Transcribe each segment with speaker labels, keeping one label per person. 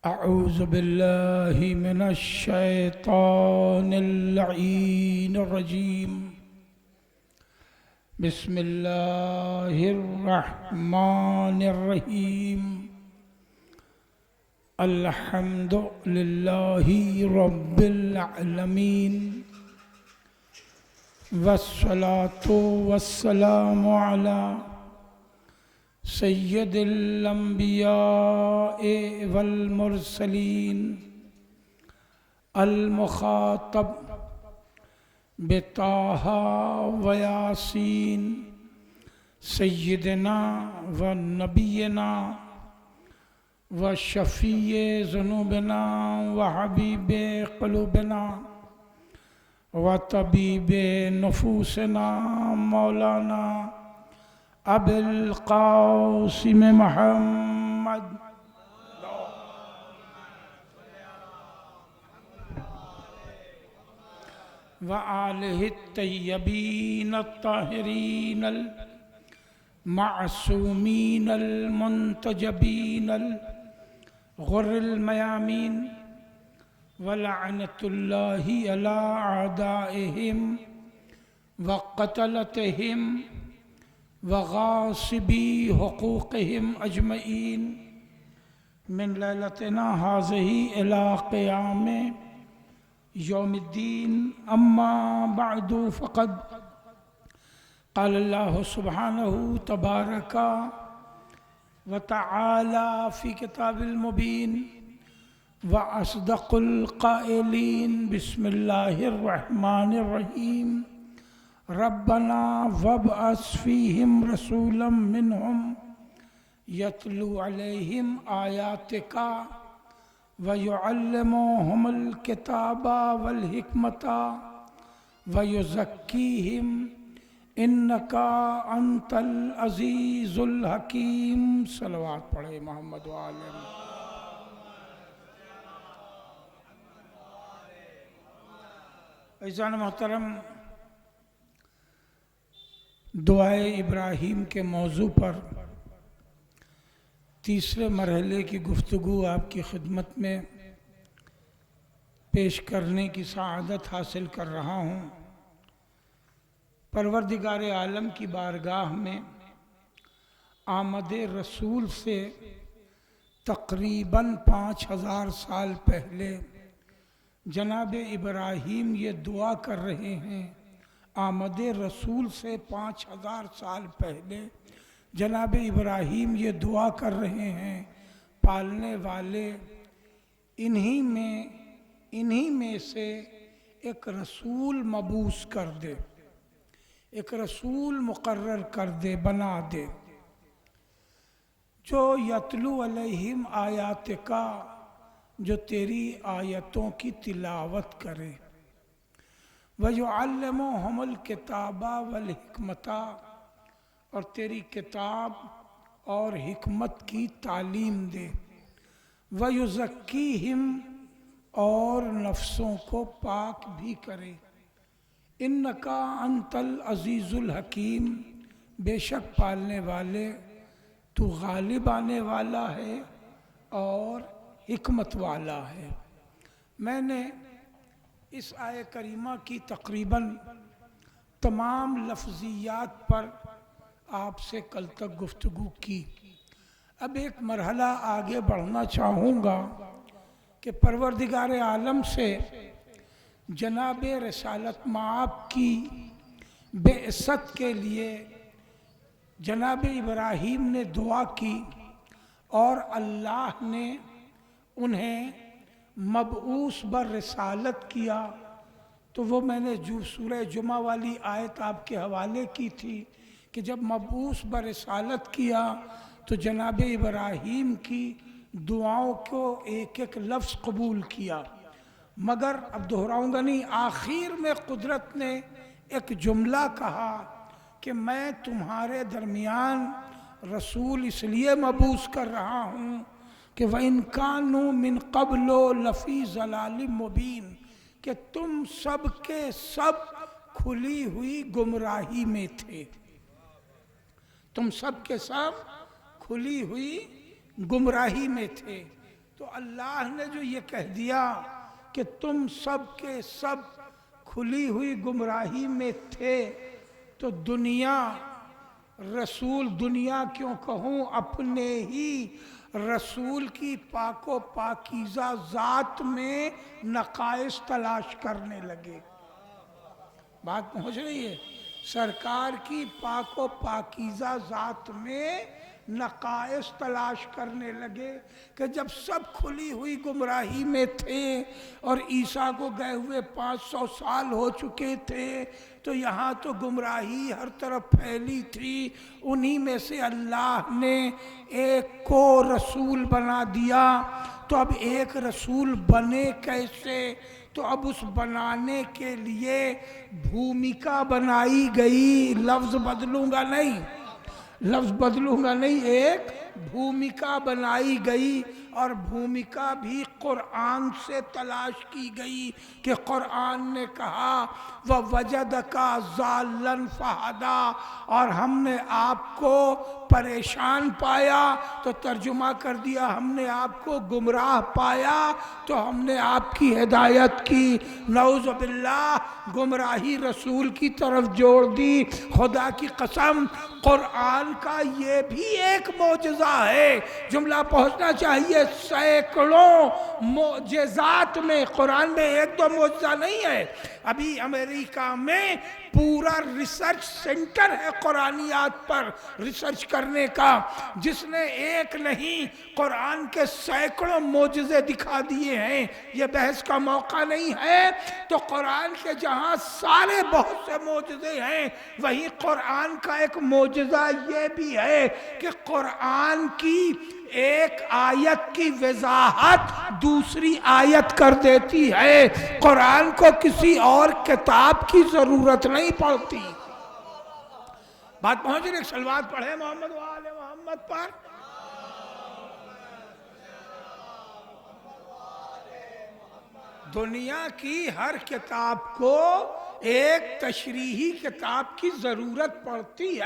Speaker 1: أعوذ بالله من الشيطان اللعين الرجيم. بسم الله الرحمن الرحيم. الحمد لله رب العالمين، والصلاة والسلام على سید الانبیاء والمرسلین المخاطب بطہ و یاسین سیدنا و نبینا و شفیع ذنوبنا و حبیب قلوبنا و طبیب نفوسنا مولانا ابو القاسم محمد وآلہ الطیبین الطاہرین المعصومین المنتجبین الغر المیامین ولعنۃ اللہ علی اعدائہم وقتلتہم وغاصبی حقوقہم اجمعین من لیلتنا ہذہ الی قیام یوم الدین. اما بعد فقد قال اللہ سبحانہ تبارک وتعالی فی کتاب المبین واصدق القائلین. بسم اللہ الرحمن الرحیم. ربنا وابعث فیہم رسولا منہم یتلو علیہم آیاتک ویعلمہم الکتاب والحکمت ویزکیہم انک انت العزیز الحکیم. صلوات پڑھے محمد وآلہ عزیزان محترم. دعائے ابراہیم کے موضوع پر تیسرے مرحلے کی گفتگو آپ کی خدمت میں پیش کرنے کی سعادت حاصل کر رہا ہوں. پروردگار عالم کی بارگاہ میں آمد رسول سے تقریباً 5000 سال پہلے جناب ابراہیم یہ دعا کر رہے ہیں. آمد رسول سے 5000 سال پہلے جناب ابراہیم یہ دعا کر رہے ہیں، پالنے والے انہی میں سے ایک رسول مبعوث کر دے، ایک رسول مقرر کر دے، بنا دے، جو یتلو علیہم آیاتک، جو تیری آیتوں کی تلاوت کرے، وَيُعَلِّمُهُمُ الْكِتَابَ وَالْحِكْمَةَ، اور تیری کتاب اور حکمت کی تعلیم دے، وَيُزَكِّيهِمْ، اور نفسوں کو پاک بھی کرے، اِنَّكَ أَنْتَ الْعَزِيزُ الْحَكِيمُ، بے شک پالنے والے تو غالب آنے والا ہے اور حکمت والا ہے. میں نے اس آیہ کریمہ کی تقریباً تمام لفظیات پر آپ سے کل تک گفتگو کی. اب ایک مرحلہ آگے بڑھنا چاہوں گا کہ پروردگار عالم سے جناب رسالت مآب کی بعثت کے لیے جناب ابراہیم نے دعا کی اور اللہ نے انہیں مبعوث بر رسالت کیا. تو وہ میں نے جو سورہ جمعہ والی آیت آپ کے حوالے کی تھی کہ جب مبعوث بر رسالت کیا تو جناب ابراہیم کی دعاؤں کو ایک ایک لفظ قبول کیا. مگر اب دہراؤں گا نہیں، آخر میں قدرت نے ایک جملہ کہا کہ میں تمہارے درمیان رسول اس لیے مبعوث کر رہا ہوں کہ وَإِن كَانُوا مِن قَبْلُ لَفِي ضَلَالٍ مُبِينٍ، کہ تم سب کے سب کھلی ہوئی گمراہی میں تھے، تم سب کے سب کھلی ہوئی گمراہی میں تھے. تو تو اللہ نے جو یہ کہہ دیا کہ تم سب کے سب کھلی ہوئی گمراہی میں تھے، تو دنیا کیوں کہوں، اپنے ہی رسول کی پاک و پاکیزہ ذات میں نقائص تلاش کرنے لگے۔ بات پہنچ رہی ہے؟ سرکار کی پاک و پاکیزہ ذات میں نقائص تلاش کرنے لگے کہ جب سب کھلی ہوئی گمراہی میں تھے اور عیسیٰ کو گئے ہوئے 500 سال ہو چکے تھے، تو یہاں تو گمراہی ہر طرف پھیلی تھی، انہی میں سے اللہ نے ایک کو رسول بنا دیا۔ تو اب ایک رسول بنے کیسے؟ تو اب اس بنانے کے لیے بھومکا بنائی گئی، لفظ بدلوں گا نہیں، ایک بھومکا بنائی گئی، اور بھومکا بھی قرآن سے تلاش کی گئی کہ قرآن نے کہا وَوَجَدَكَ ضَالًّا فَهَدَىٰ، اور ہم نے آپ کو پریشان پایا تو ترجمہ کر دیا ہم نے آپ کو گمراہ پایا تو ہم نے آپ کی ہدایت کی۔ نعوذ باللہ، گمراہی رسول کی طرف جوڑ دی۔ خدا کی قسم، قرآن کا یہ بھی ایک معجزہ ہے، جملہ پہنچنا چاہیے۔ سینکڑوں معجزات میں، قرآن میں ایک دو معجزہ نہیں ہے۔ ابھی امریکہ میں پورا ریسرچ سینٹر ہے قرآنیات پر ریسرچ کرنے کا، جس نے ایک نہیں قرآن کے سینکڑوں معجزے دکھا دیے ہیں۔ یہ بحث کا موقع نہیں ہے۔ تو قرآن کے جہاں سارے بہت سے معجزے ہیں، وہیں قرآن کا ایک معجزہ یہ بھی ہے کہ قرآن کی ایک آیت کی وضاحت دوسری آیت کر دیتی ہے۔ قرآن کو کسی اور کتاب کی ضرورت نہیں پڑتی۔ بات پہنچ رہی؟ صلوات پڑھے محمد و آل محمد پر۔ دنیا کی ہر کتاب کو ایک تشریحی کتاب کی ضرورت پڑتی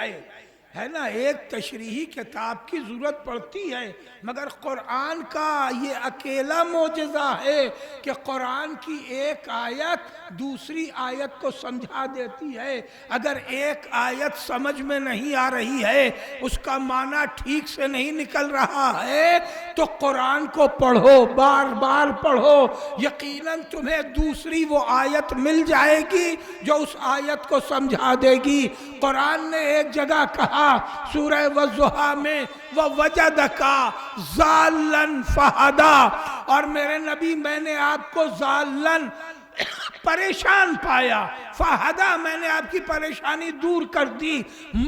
Speaker 1: ہے نا، ایک تشریحی کتاب کی ضرورت پڑتی ہے، مگر قرآن کا یہ اکیلا معجزہ ہے کہ قرآن کی ایک آیت دوسری آیت کو سمجھا دیتی ہے۔ اگر ایک آیت سمجھ میں نہیں آ رہی ہے، اس کا معنی ٹھیک سے نہیں نکل رہا ہے، تو قرآن کو پڑھو، بار بار پڑھو، یقیناً تمہیں دوسری وہ آیت مل جائے گی جو اس آیت کو سمجھا دے گی۔ قرآن نے ایک جگہ کہا سورہ والضحیٰ میں وَوَجَدَكَ ضَالًّا فَهَدَىٰ، اور میرے نبی میں نے آپ کو ضالًا پریشان پایا، فَهَدَىٰ میں نے آپ کی پریشانی دور کر دی،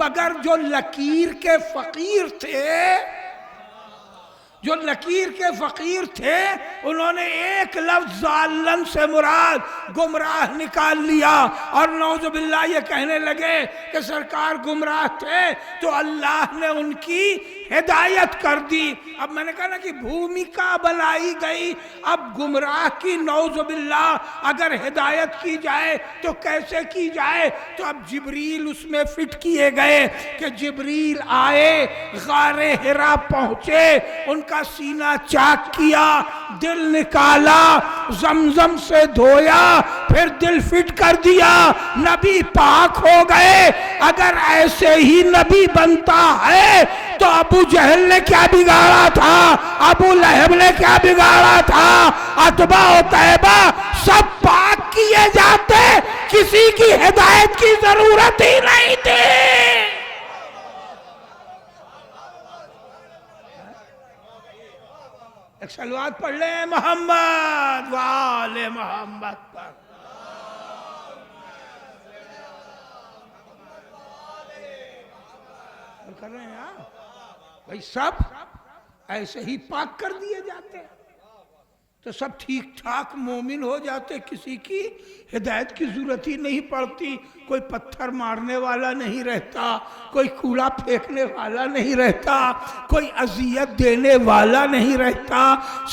Speaker 1: مگر جو لکیر کے فقیر تھے انہوں نے ایک لفظ ضالًا سے مراد گمراہ نکال لیا، اور نعوذ باللہ یہ کہنے لگے کہ سرکار گمراہ تھے تو اللہ نے ان کی ہدایت کر دی۔ اب میں نے کہا نا کہ بھومکا بنائی گئی، اب گمراہ کی نعوذ باللہ اگر ہدایت کی جائے تو کیسے کی جائے؟ تو اب جبریل اس میں فٹ کیے گئے کہ جبریل آئے، غار حرا پہنچے، ان کا سینہ چاک کیا، دل نکالا، زمزم سے دھویا، پھر دل فٹ کر دیا، نبی پاک ہو گئے۔ اگر ایسے ہی نبی بنتا ہے تو ابو جہل نے کیا بگاڑا تھا، ابو لہب نے کیا بگاڑا تھا، عتبہ و طیبہ سب پاک کیے جاتے، کسی کی ہدایت کی ضرورت ہی نہیں تھی۔ ایک صلوات پڑھ لیں محمد و آل محمد پر۔ کر رہے ہیں بھائی، سب ایسے ہی پاک کر دیے جاتے تو سب ٹھیک ٹھاک مومن ہو جاتے، کسی کی ہدایت کی ضرورت ہی نہیں پڑتی، کوئی پتھر مارنے والا نہیں رہتا، کوئی کوڑا پھینکنے والا نہیں رہتا، کوئی اذیت دینے والا نہیں رہتا،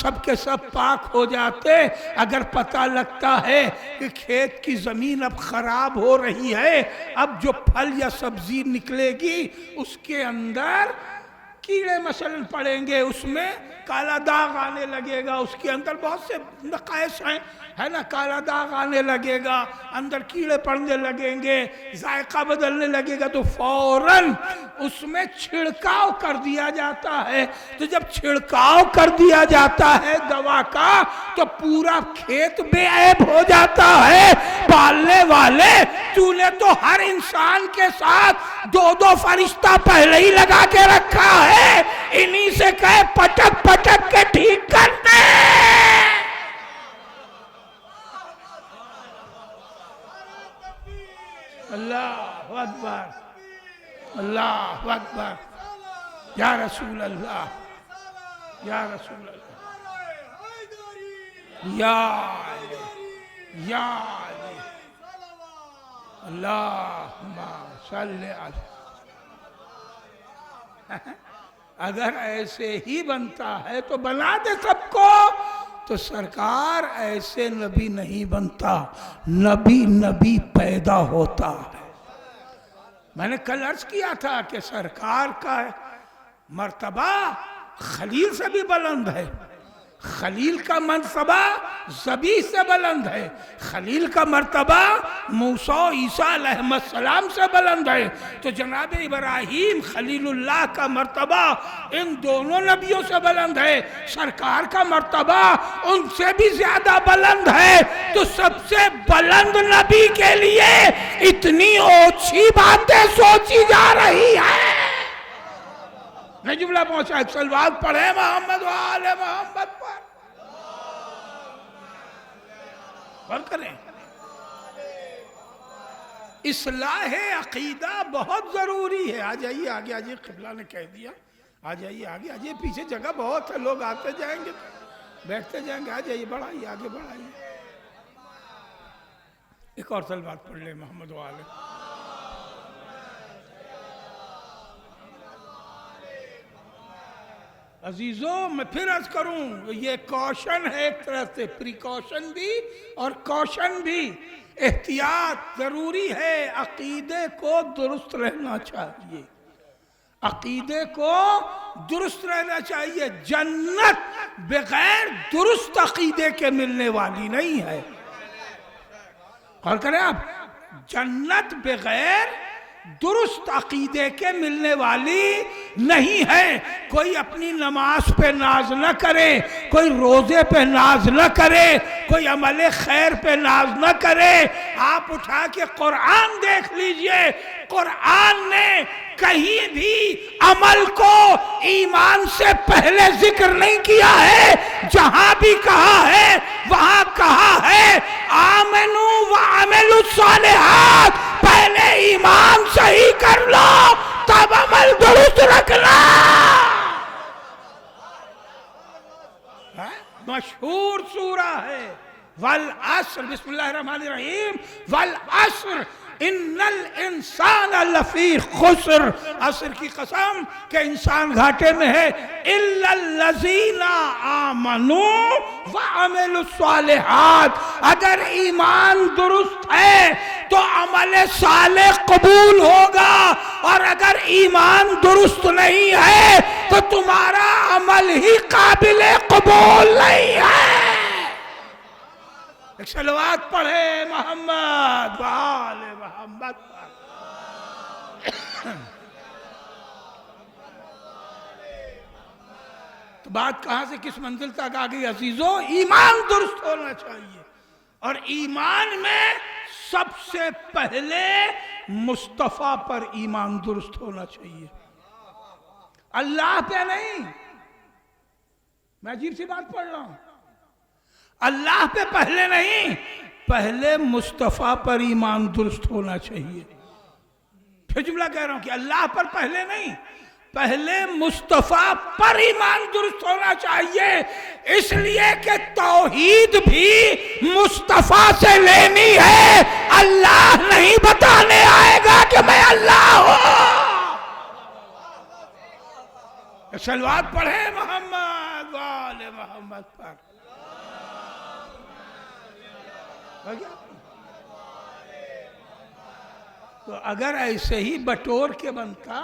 Speaker 1: سب کے سب پاک ہو جاتے۔ اگر پتہ لگتا ہے کہ کھیت کی زمین اب خراب ہو رہی ہے، اب جو پھل یا سبزی نکلے گی اس کے اندر کیڑے مثلاً پڑیں گے، اس میں کالا داغ آنے لگے گا، اس کے اندر بہت سے نقائص ہیں، ہے نا، کالا داغ آنے لگے گا، اندر کیڑے پڑنے لگیں گے، ذائقہ بدلنے لگے گا، تو فوراً اس میں چھڑکاؤ کر دیا جاتا ہے۔ تو جب چھڑکاؤ کر دیا جاتا ہے دوا کا تو پورا کھیت بے عیب ہو جاتا ہے۔ پالنے والے، تو نے تو ہر انسان کے ساتھ دو دو فرشتہ پہلے ہی لگا کے رکھا ہے، انہی سے کہے پٹک پٹک کے ٹھیک کرتے۔ اللہ اکبر، اللہ اکبر، یا رسول اللہ، یا رسول اللہ، یا علی، یا علی، اللہم صلی علی۔ اگر ایسے ہی بنتا ہے تو بنا دے سب کو، تو سرکار ایسے نبی نہیں بنتا، نبی پیدا ہوتا ہے۔ میں نے کل عرض کیا تھا کہ سرکار کا مرتبہ خلیل سے بھی بلند ہے، خلیل کا مرتبہ ذبیح سے بلند ہے، خلیل کا مرتبہ موسیٰ عیسیٰ علیہ السلام سے بلند ہے، تو جناب ابراہیم خلیل اللہ کا مرتبہ ان دونوں نبیوں سے بلند ہے، سرکار کا مرتبہ ان سے بھی زیادہ بلند ہے۔ تو سب سے بلند نبی کے لیے اتنی اوچھی باتیں سوچی جا رہی ہے۔ میں جملہ پہنچا، ایک صلوات پڑھیں محمد و آل محمد پر، کریں۔ اصلاح عقیدہ بہت ضروری ہے۔ آ جائیے آگے، آجائیے، قبلہ نے کہہ دیا، آ جائیے آگے، آجائیے، پیچھے جگہ بہت ہے، لوگ آتے جائیں گے بیٹھتے جائیں گے، آ جائیے، بڑھائیے، آگے بڑھائیے۔ ایک اور صلوات پڑھ لیں محمد و آل۔ عزیزوں میں پھر عرض کروں، یہ کوشن ہے ایک طرح سے، پریکاشن بھی اور کوشن بھی، احتیاط ضروری ہے۔ عقیدے کو درست رہنا چاہیے، عقیدے کو درست رہنا چاہیے۔ جنت بغیر درست عقیدے کے ملنے والی نہیں ہے۔ غور کریں آپ، جنت بغیر درست عقیدے کے ملنے والی نہیں ہے۔ کوئی اپنی نماز پہ ناز نہ کرے، کوئی روزے پہ ناز نہ کرے، کوئی عمل خیر پہ ناز نہ کرے۔ آپ اٹھا کے قرآن دیکھ لیجئے، قرآن نے کہیں بھی عمل کو ایمان سے پہلے ذکر نہیں کیا ہے۔ جہاں بھی کہا ہے وہاں کہا ہے آمنو وعملوا الصالحات، پہلے ایمان صحیح کر لو تب عمل درست رکھنا۔ مشہور سورہ ہے والعصر، بسم اللہ الرحمن الرحیم، والعصر ان الانسان لفی خسر، عصر کی قسم کہ انسان گھاٹے میں ہے، الا الذین آمنوا وعملوا الصالحات، اگر ایمان درست ہے تو عمل صالح قبول ہوگا، اور اگر ایمان درست نہیں ہے تو تمہارا عمل ہی قابل قبول نہیں ہے۔ ایک صلوات پڑھے محمد و آل محمد پر۔ تو بات کہاں سے کس منزل تک آ گئی عزیزوں؟ ایمان درست ہونا چاہیے، اور ایمان میں سب سے پہلے مصطفیٰ پر ایمان درست ہونا چاہیے، اللہ پہ نہیں۔ میں عجیب سی بات پڑھ رہا ہوں، اللہ پہ پہلے نہیں، پہلے مصطفیٰ پر ایمان درست ہونا چاہیے۔ پھر جملہ کہہ رہا ہوں کہ اللہ پر پہلے نہیں، پہلے مصطفیٰ پر ایمان درست ہونا چاہیے، اس لیے کہ توحید بھی مصطفیٰ سے لینی ہے۔ اللہ نہیں بتانے آئے گا کہ میں اللہ ہوں۔ صلوات پڑھیں محمد و آل محمد پر۔ تو اگر ایسے ہی بٹور کے بنتا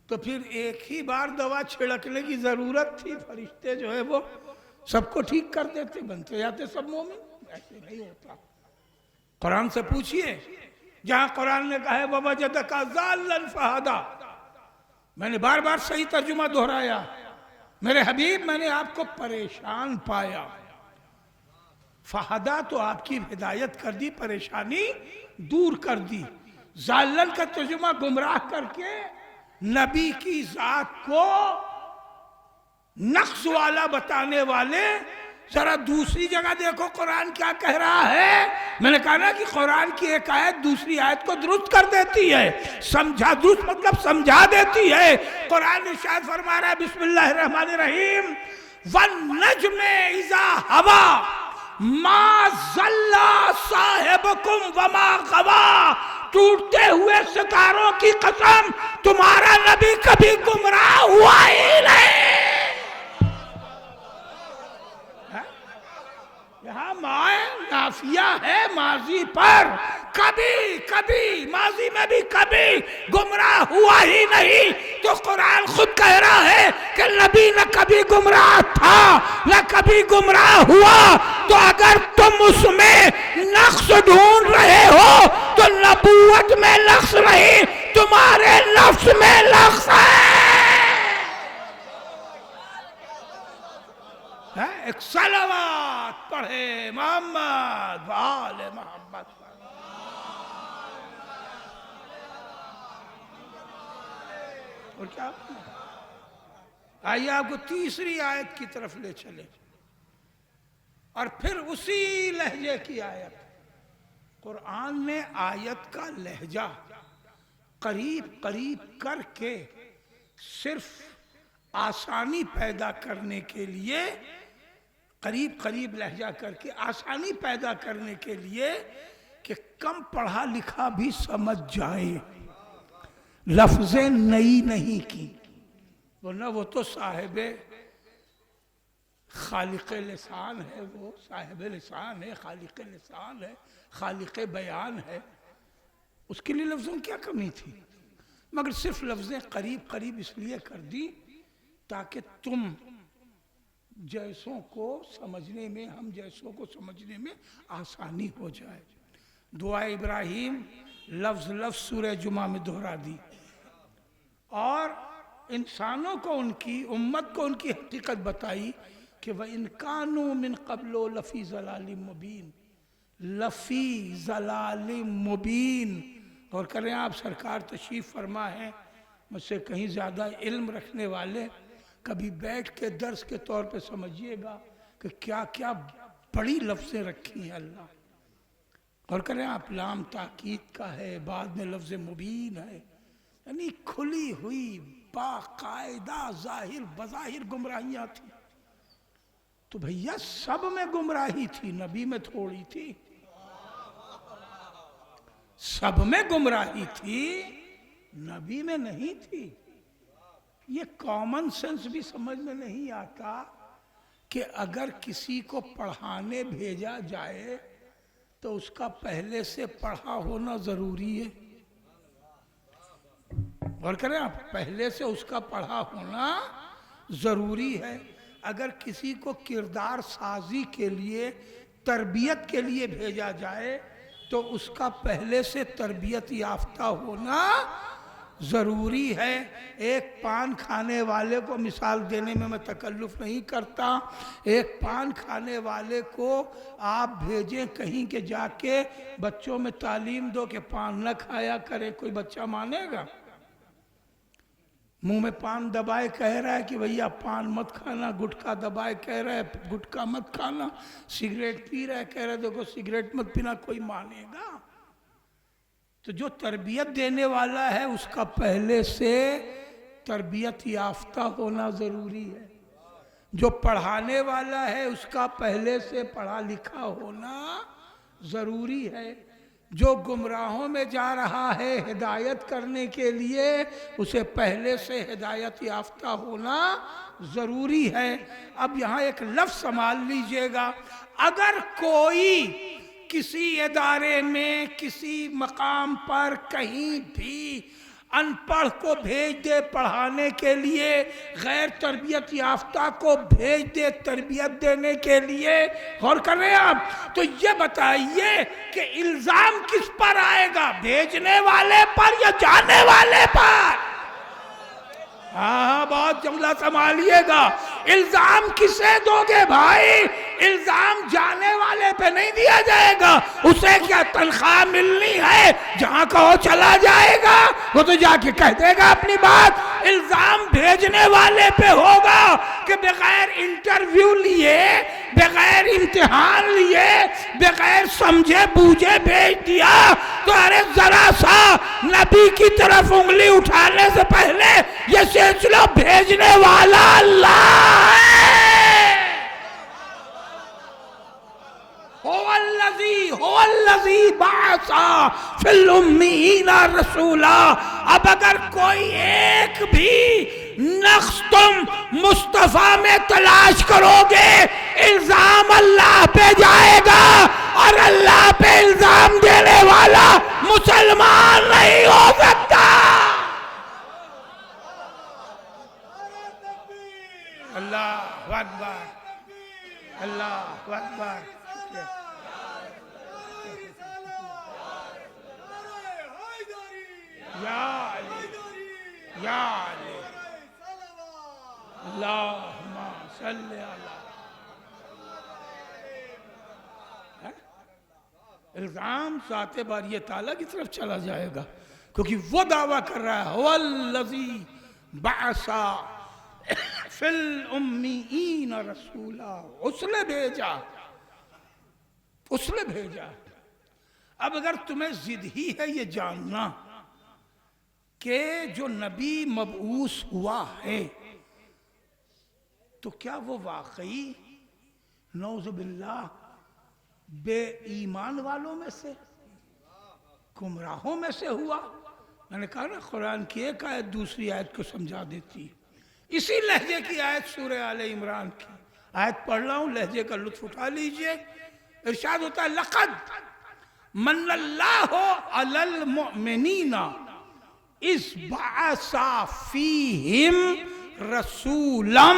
Speaker 1: تو پھر ایک ہی بار دوا چھڑکنے کی ضرورت تھی، فرشتے جو ہے وہ سب کو ٹھیک کر دیتے، بنتے جاتے سب مومن۔ ایسے نہیں ہوتا۔ قرآن سے پوچھئے، جہاں قرآن نے کہا ہے وَوَجَدَكَ ضَالًّا فَهَدَىٰ، میں نے بار بار صحیح ترجمہ دہرایا، میرے حبیب میں نے آپ کو پریشان پایا۔ فہدا تو آپ کی ہدایت کر دی، پریشانی دور کر دی۔ ضالن کا ترجمہ گمراہ کر کے نبی کی ذات کو نقص والا بتانے والے۔ ذرا دوسری جگہ دیکھو قرآن کیا کہہ رہا ہے۔ میں نے کہا نا کہ قرآن کی ایک آیت دوسری آیت کو درست کر دیتی ہے، سمجھا، درست مطلب سمجھا دیتی ہے۔ قرآن ارشاد فرما رہا ہے بسم اللہ الرحمن الرحیم وَالنَّجْمِ إِذَا هَوَىٰ مَا ضَلَّ صَاحِبُكُمْ وَمَا غَوَىٰ، ٹوٹتے ہوئے ستاروں کی قسم، تمہارا نبی کبھی گمراہ ہوا ہی نہیں۔ یہاں مائے نافیہ ہے ماضی پر، کبھی کبھی ماضی میں بھی کبھی گمراہ ہوا ہی نہیں۔ تو قرآن خود کہہ رہا ہے کہ نبی نہ کبھی گمراہ تھا نہ کبھی گمراہ ہوا۔ تو اگر تم اس میں نقص ڈھونڈ رہے ہو تو نبوت میں نقص نہیں، تمہارے نفس میں نقص ہے۔ ایک صلوات پڑھے محمد وآل محمد۔ اور کیا؟ آئیے آپ کو تیسری آیت کی طرف لے چلے، اور پھر اسی لہجے کی آیت۔ قرآن نے آیت کا لہجہ قریب قریب کر کے صرف آسانی پیدا کرنے کے لیے، قریب قریب لہجہ کر کے آسانی پیدا کرنے کے لیے کہ کم پڑھا لکھا بھی سمجھ جائے، لفظیں نئی نہیں کی، ورنہ وہ تو صاحب خالق لسان ہے، وہ صاحب لسان ہے، خالق لسان ہے، خالق بیان ہے، اس کے لیے لفظوں کیا کمی تھی؟ مگر صرف لفظیں قریب قریب اس لیے کر دی تاکہ تم جیسوں کو سمجھنے میں، ہم جیسوں کو سمجھنے میں آسانی ہو جائے۔ دعا ابراہیم لفظ لفظ سورہ جمعہ میں دہرا دی، اور انسانوں کو، ان کی امت کو ان کی حقیقت بتائی کہ وَإِن كَانُوا مِن قَبْلُ لَفِي ضَلَالٍ مُبِينٍ، لفی ضلال مبین۔ اور کریں آپ سرکار تشریف فرما ہے، مجھ سے کہیں زیادہ علم رکھنے والے کبھی بیٹھ کے درس کے طور پہ سمجھیے گا کہ کیا کیا بڑی لفظیں رکھی ہیں اللہ۔ اور کریں آپ لام تاکید کا ہے، بعد میں لفظ مبین ہے، یعنی کھلی ہوئی باقاعدہ ظاہر بظاہر گمراہیاں تھیں۔ تو بھیا سب میں گمراہی تھی، نبی میں تھوڑی تھی، سب میں گمراہی تھی، نبی میں نہیں تھی۔ یہ کامن سینس بھی سمجھ میں نہیں آتا کہ اگر کسی کو پڑھانے بھیجا جائے تو اس کا پہلے سے پڑھا ہونا ضروری ہے۔ غور کریں آپ، پہلے سے اس کا پڑھا ہونا ضروری ہے۔ اگر کسی کو کردار سازی کے لیے، تربیت کے لیے بھیجا جائے تو اس کا پہلے سے تربیت یافتہ ہونا ضروری ہے۔ ایک پان کھانے والے کو مثال دینے میں تکلف نہیں کرتا، ایک پان کھانے والے کو آپ بھیجیں کہیں کہ جا کے بچوں میں تعلیم دو کہ پان نہ کھایا کرے، کوئی بچہ مانے گا؟ منہ میں پان دبائے کہہ رہا ہے کہ بھیا پان مت کھانا، گٹکا دبائے کہہ رہا ہے گٹکا مت کھانا، سگریٹ پی رہا ہے کہہ رہا ہے دیکھو سگریٹ مت پینا، کوئی مانے گا؟ تو جو تربیت دینے والا ہے اس کا پہلے سے تربیت یافتہ ہونا ضروری ہے، جو پڑھانے والا ہے اس کا پہلے سے پڑھا لکھا ہونا ضروری ہے، جو گمراہوں میں جا رہا ہے ہدایت کرنے کے لیے اسے پہلے سے ہدایت یافتہ ہونا ضروری ہے۔ اب یہاں ایک لفظ سنبھال لیجئے گا، اگر کوئی کسی ادارے میں کسی مقام پر کہیں بھی ان پڑھ کو بھیج دے پڑھانے کے لیے، غیر تربیت یافتہ کو بھیج دے تربیت دینے کے لیے۔ غور کر رہے ہیں آپ؟ تو یہ بتائیے کہ الزام کس پر آئے گا، بھیجنے والے پر یا جانے والے پر؟ ہاں بہت جملہ سنبھالیے گا، الزام کسے دو گے بھائی؟ الزام جانے والے پہ نہیں دیا جائے گا، اسے کیا تنخواہ ملنی ہے، جہاں کہو چلا جائے گا، وہ تو جا کے کہہ دے گا اپنی بات۔ الزام بھیجنے والے پہ ہوگا کہ بغیر انٹرویو لیے، بغیر امتحان لیے، بغیر سمجھے بوجھے بھیج دیا تو ارے ذرا سا نبی کی طرف انگلی اٹھانے سے پہلے یہ سوچ لو بھیجنے والا اللہ ہے۔ هو الذی بعث فی الامیین رسولا۔ اب اگر کوئی ایک بھی نقص تم مصطفیٰ میں تلاش کرو گے، الزام اللہ پہ جائے گا، اور اللہ پہ الزام دینے والا مسلمان نہیں ہو سکتا۔ اللہ اکبر، اللہ اکبر۔ یا علی، یا علی، اللہم صلی علی۔ الزام ذات باری تعالیٰ کی طرف چلا جائے گا، کیونکہ وہ دعویٰ کر رہا ہے هو الذی بعث فی الامیین رسولا، اس نے بھیجا، اس نے بھیجا۔ اب اگر تمہیں ضد ہی ہے یہ جاننا کہ جو نبی مبعوث ہوا ہے تو کیا وہ واقعی نعوذ باللہ بے ایمان والوں میں سے، گمراہوں میں سے ہوا؟ میں نے کہا نا قرآن کی ایک آیت دوسری آیت کو سمجھا دیتی ہے۔ اسی لہجے کی آیت سورہ آل عمران کی آیت پڑھ رہا ہوں، لہجے کا لطف اٹھا لیجئے۔ ارشاد ہوتا ہے لقد من اللہ علی المؤمنین اذ بعث فیہم رسولا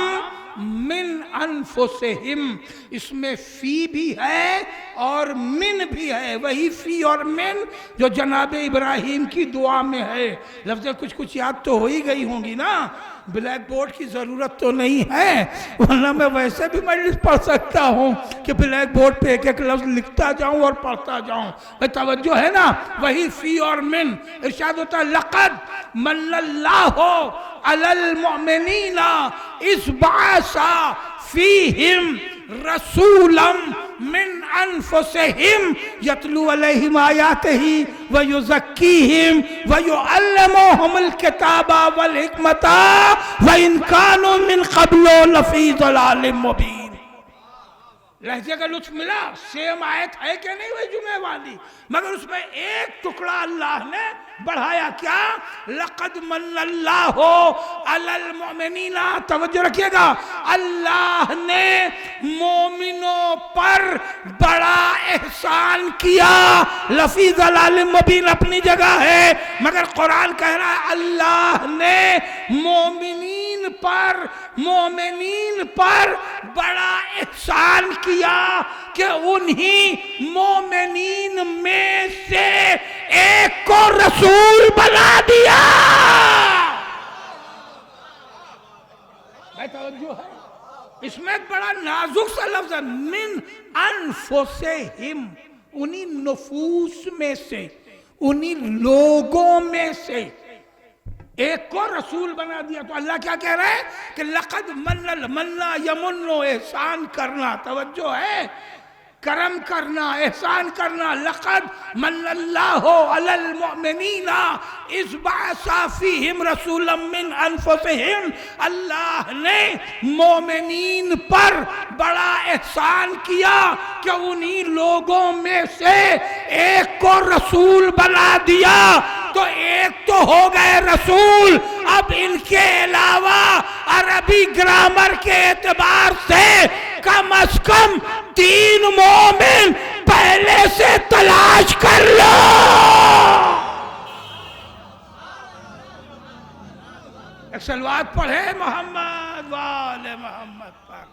Speaker 1: من انفسہم۔ اس میں فی بھی ہے اور من بھی ہے، وہی فی اور من جو جناب ابراہیم کی دعا میں ہے۔ لفظ کچھ یاد تو ہو ہی گئی ہوں گی نا، بلیک بورڈ کی ضرورت تو نہیں ہے، ورنہ میں ویسے بھی مجلس پڑھ سکتا ہوں کہ بلیک بورڈ پہ ایک ایک لفظ لکھتا جاؤں اور پڑھتا جاؤں۔ توجہ ہے نا، وہی فی اور من۔ ارشاد ہوتا ہے لقد من اللہ علی المؤمنین اذ بعث فیہم رسولا من انفسہم یتلو علیہم آیاتہ ویزکیہم ویعلمہم الکتاب والحکمت وإن كانوا من قبل لفی ضلال مبین۔ لہجے کا لطف ملا؟ سیم آیت ہے کہ نہیں وہ جمعے والی، مگر اس میں ایک ٹکڑا اللہ نے بڑھایا، کیا؟ لقد من اللہ علی المؤمنین۔ توجہ رکھیے گا، اللہ نے مومنوں پر بڑا احسان کیا۔ لفی ضلال مبین اپنی جگہ ہے، مگر قرآن کہہ رہا ہے اللہ نے مومنین پر بڑا احسان کیا کہ انہی مومنین میں سے ایک کو رسول بنا دیا۔ توجہ ہے، اس میں ایک بڑا نازک سا لفظ ہے، من انفسہم، انہی نفوس میں سے، انہی لوگوں میں سے ایک کو رسول بنا دیا۔ تو اللہ کیا کہہ رہا ہے کہ لقد منّا یمنو، احسان کرنا، توجہ ہے، کرم کرنا، احسان کرنا۔ لقد من اللہ علی المؤمنین اذ بعث فیہم رسولا من انفسہم، اللہ نے مومنین پر بڑا احسان کیا کہ انہی لوگوں میں سے ایک کو رسول بنا دیا۔ تو ایک تو ہو گئے رسول، اب ان کے علاوہ عربی گرامر کے اعتبار سے کم از کم 3 مومن پہلے سے تلاش کر لو۔ ایک صلوات پڑھے محمد وآل محمد پر.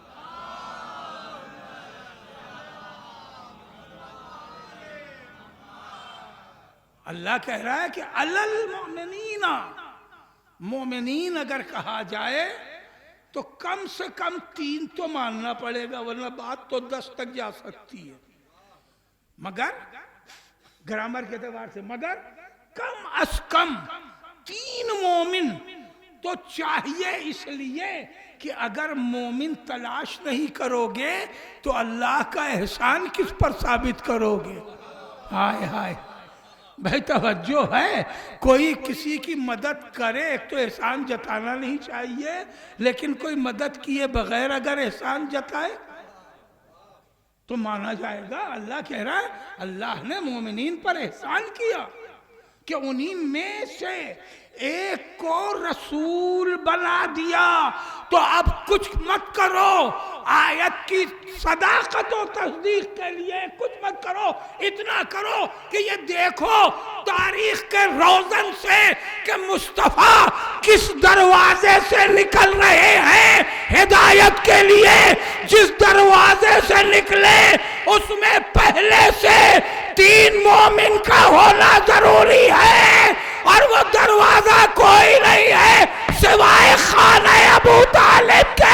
Speaker 1: اللہ کہہ رہا ہے کہ المؤمنین، مومنین اگر کہا جائے تو کم سے کم 3 تو ماننا پڑے گا، ورنہ بات تو 10 تک جا سکتی ہے. مگر گرامر کے اعتبار سے مگر کم از کم 3 مومن تو چاہیے، اس لیے کہ اگر مومن تلاش نہیں کرو گے تو اللہ کا احسان کس پر ثابت کرو گے؟ ہائے ہائے بھائی توجہ ہے. کوئی کسی کی مدد کرے، ایک تو احسان جتانا نہیں چاہیے، لیکن کوئی مدد کیے بغیر اگر احسان جتائے تو مانا جائے گا. اللہ کہہ رہا ہے اللہ نے مومنین پر احسان کیا کہ انہی میں سے ایک کو رسول بنا دیا. تو اب کچھ مت کرو، آیت کی صداقت و تصدیق کے لیے کچھ مت کرو، اتنا کرو کہ یہ دیکھو تاریخ کے روزن سے کہ مصطفیٰ کس دروازے سے نکل رہے ہیں ہدایت کے لیے. جس دروازے سے نکلے اس میں پہلے سے 3 مومن کا ہونا ضروری ہے، اور وہ دروازہ کوئی نہیں ہے سوائے خانہ ابو طالب کے.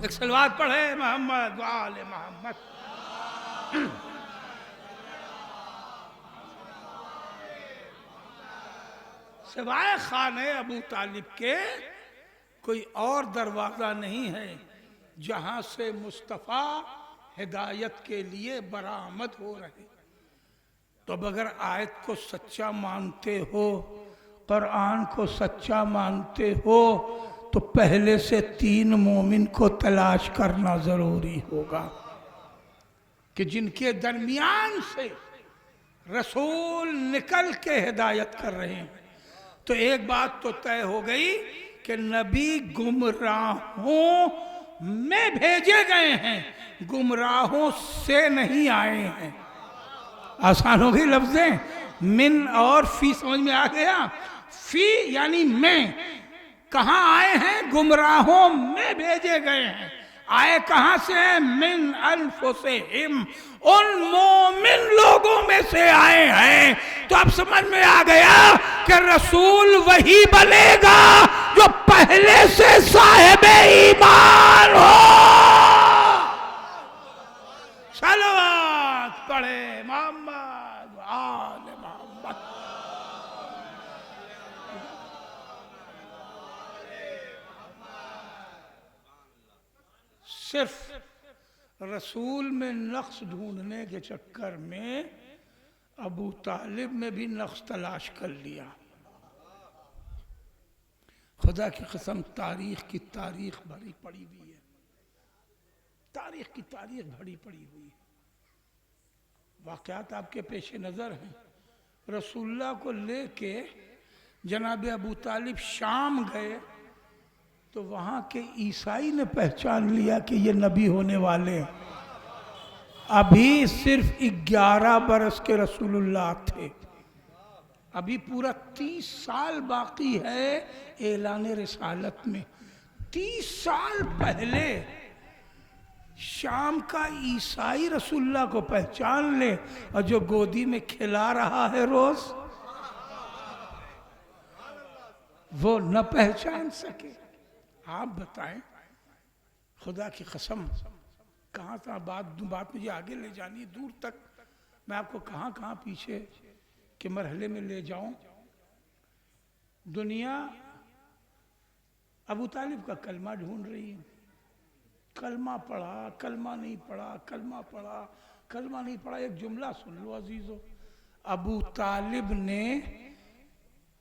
Speaker 1: ایک صلوات پڑھے محمد وآل محمد. سوائے خانہ ابو طالب کے کوئی اور دروازہ نہیں ہے جہاں سے مصطفیٰ ہدایت کے لیے برآمد ہو رہے. تو اگر آیت کو سچا مانتے ہو، قرآن کو سچا مانتے ہو، تو پہلے سے 3 مومن کو تلاش کرنا ضروری ہوگا کہ جن کے درمیان سے رسول نکل کے ہدایت کر رہے ہیں. تو ایک بات تو طے ہو گئی کہ نبی گمراہوں میں بھیجے گئے ہیں، گمراہوں سے نہیں آئے ہیں. آسان ہو گئی لفظیں. من اور فی سمجھ میں آ گیا. فی یعنی میں. کہاں آئے ہیں؟ گمراہوں میں بھیجے گئے ہیں. آئے کہاں سے ہیں؟ من انفسہم، ان مومن لوگوں میں سے آئے ہیں. تو اب سمجھ میں آ گیا کہ رسول وہی بنے گا جو پہلے سے صاحب ایمان ہو. صلوات پڑھے محمد آل محمد. صرف رسول میں نقص ڈھونڈنے کے چکر میں ابو طالب میں بھی نقص تلاش کر لیا. خدا کی قسم تاریخ کی تاریخ بھری پڑی ہوئی ہے، تاریخ کی تاریخ بھری پڑی ہوئی ہے. واقعات آپ کے پیش نظر ہیں. رسول اللہ کو لے کے جناب ابو طالب شام گئے تو وہاں کے عیسائی نے پہچان لیا کہ یہ نبی ہونے والے ہیں. ابھی صرف 11 برس کے رسول اللہ تھے، ابھی پورا 30 سال باقی ہے اعلان رسالت میں. 30 سال پہلے شام کا عیسائی رسول اللہ کو پہچان لے، اور جو گودی میں کھلا رہا ہے روز وہ نہ پہچان سکے. آپ بتائیں خدا کی قسم کہاں تھا بات مجھے آگے لے جانی دور تک. میں آپ کو کہاں پیچھے کے مرحلے میں لے جاؤں. دنیا ابو طالب کا کلمہ ڈھونڈ رہی ہے. کلمہ پڑھا، کلمہ نہیں پڑھا، کلمہ پڑھا، کلمہ نہیں پڑھا. ایک جملہ سن لو عزیزو. ابو طالب نے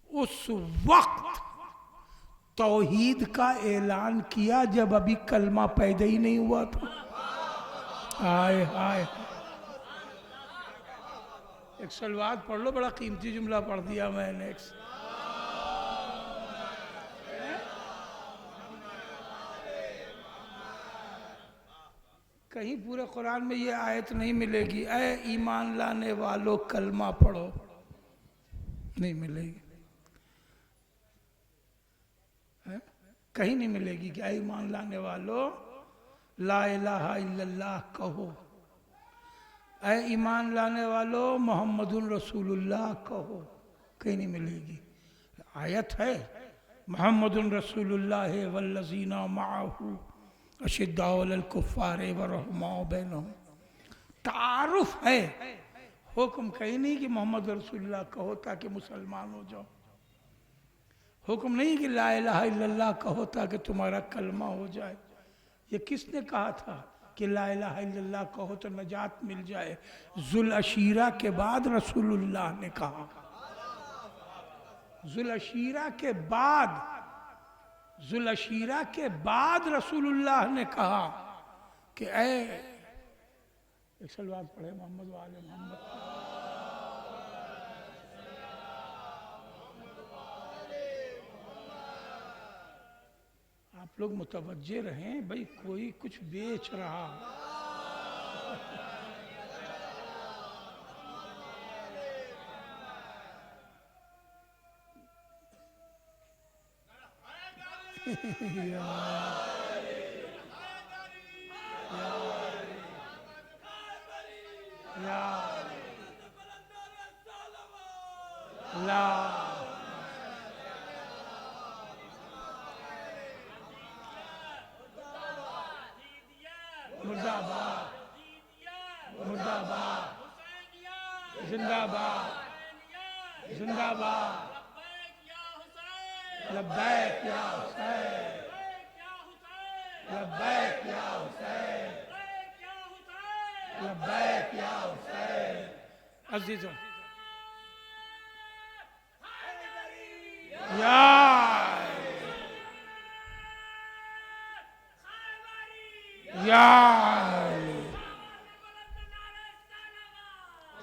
Speaker 1: اس وقت توحید کا اعلان کیا جب ابھی کلمہ پیدا ہی نہیں ہوا تھا. ہائے ہائے. ایک صلوات پڑھ لو، بڑا قیمتی جملہ پڑھ دیا میں نے. کہیں پورے قرآن میں یہ آیت نہیں ملے گی اے ایمان لانے والو کلمہ پڑھو، نہیں ملے گی، کہیں نہیں ملے گی کہ اے ایمان لانے والو لا الہ الا اللہ کہو، اے ایمان لانے والو محمد رسول اللہ کہو، کہیں نہیں ملے گی۔ آیت ہے محمد رسول اللہ والذین معہ اشداء علی الکفار ورحماء بینہم، تعارف ہے، حکم کہیں نہیں کہ محمد رسول اللہ کہو تاکہ مسلمان ہو جاؤ، حکم نہیں کہ لا الہ الا اللہ کہو تاکہ تمہارا کلمہ ہو جائے۔ یہ کس نے کہا تھا کہ لا الہ الا اللہ کہو تو نجات مل جائے؟ ذوالعشیرہ کے بعد رسول اللہ نے کہا، ذوالعشیرہ کے بعد رسول اللہ نے کہا کہ اے ایک صلوات پڑھے محمد و آل محمد۔ آپ لوگ متوجہ رہیں بھئی، کوئی کچھ بیچ رہا مردہ باد، مردہ باد، زندہ باد، زندہ باد، لبیک یا حسین، لبیک یا حسین، لبیک یا حسین۔ عزیزوں،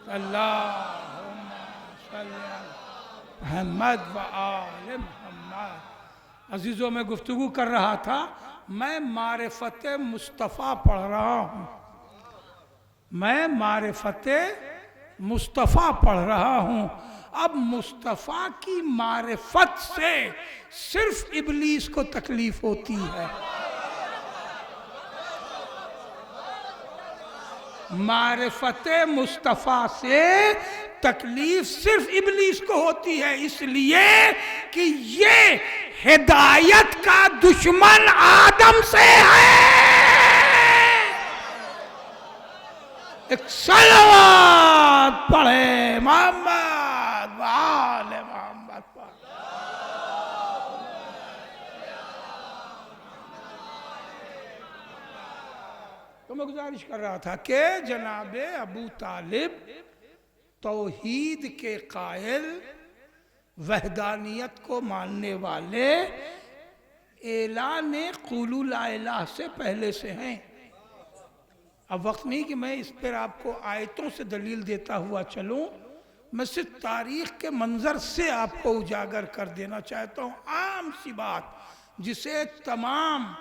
Speaker 1: اللہم صلی محمد و آل محمد۔ عزیزوں، میں گفتگو کر رہا تھا، میں معرفت مصطفیٰ پڑھ رہا ہوں، میں معرفت مصطفیٰ پڑھ رہا ہوں۔ اب مصطفیٰ کی معرفت سے صرف ابلیس کو تکلیف ہوتی ہے، معرفت مصطفیٰ سے تکلیف صرف ابلیس کو ہوتی ہے، اس لیے کہ یہ ہدایت کا دشمن آدم سے ہے۔ ایک صلوات پڑھے محمد و آل محمد پر۔ تو میں گزارش کر رہا تھا کہ جناب ابو طالب توحید کے قائل، وحدانیت کو ماننے والے، اعلان قولوا لا الہ سے پہلے سے ہیں۔ اب وقت نہیں کہ میں اس پر آپ کو آیتوں سے دلیل دیتا ہوا چلوں، میں صرف تاریخ کے منظر سے آپ کو اجاگر کر دینا چاہتا ہوں۔ عام سی بات جسے تمام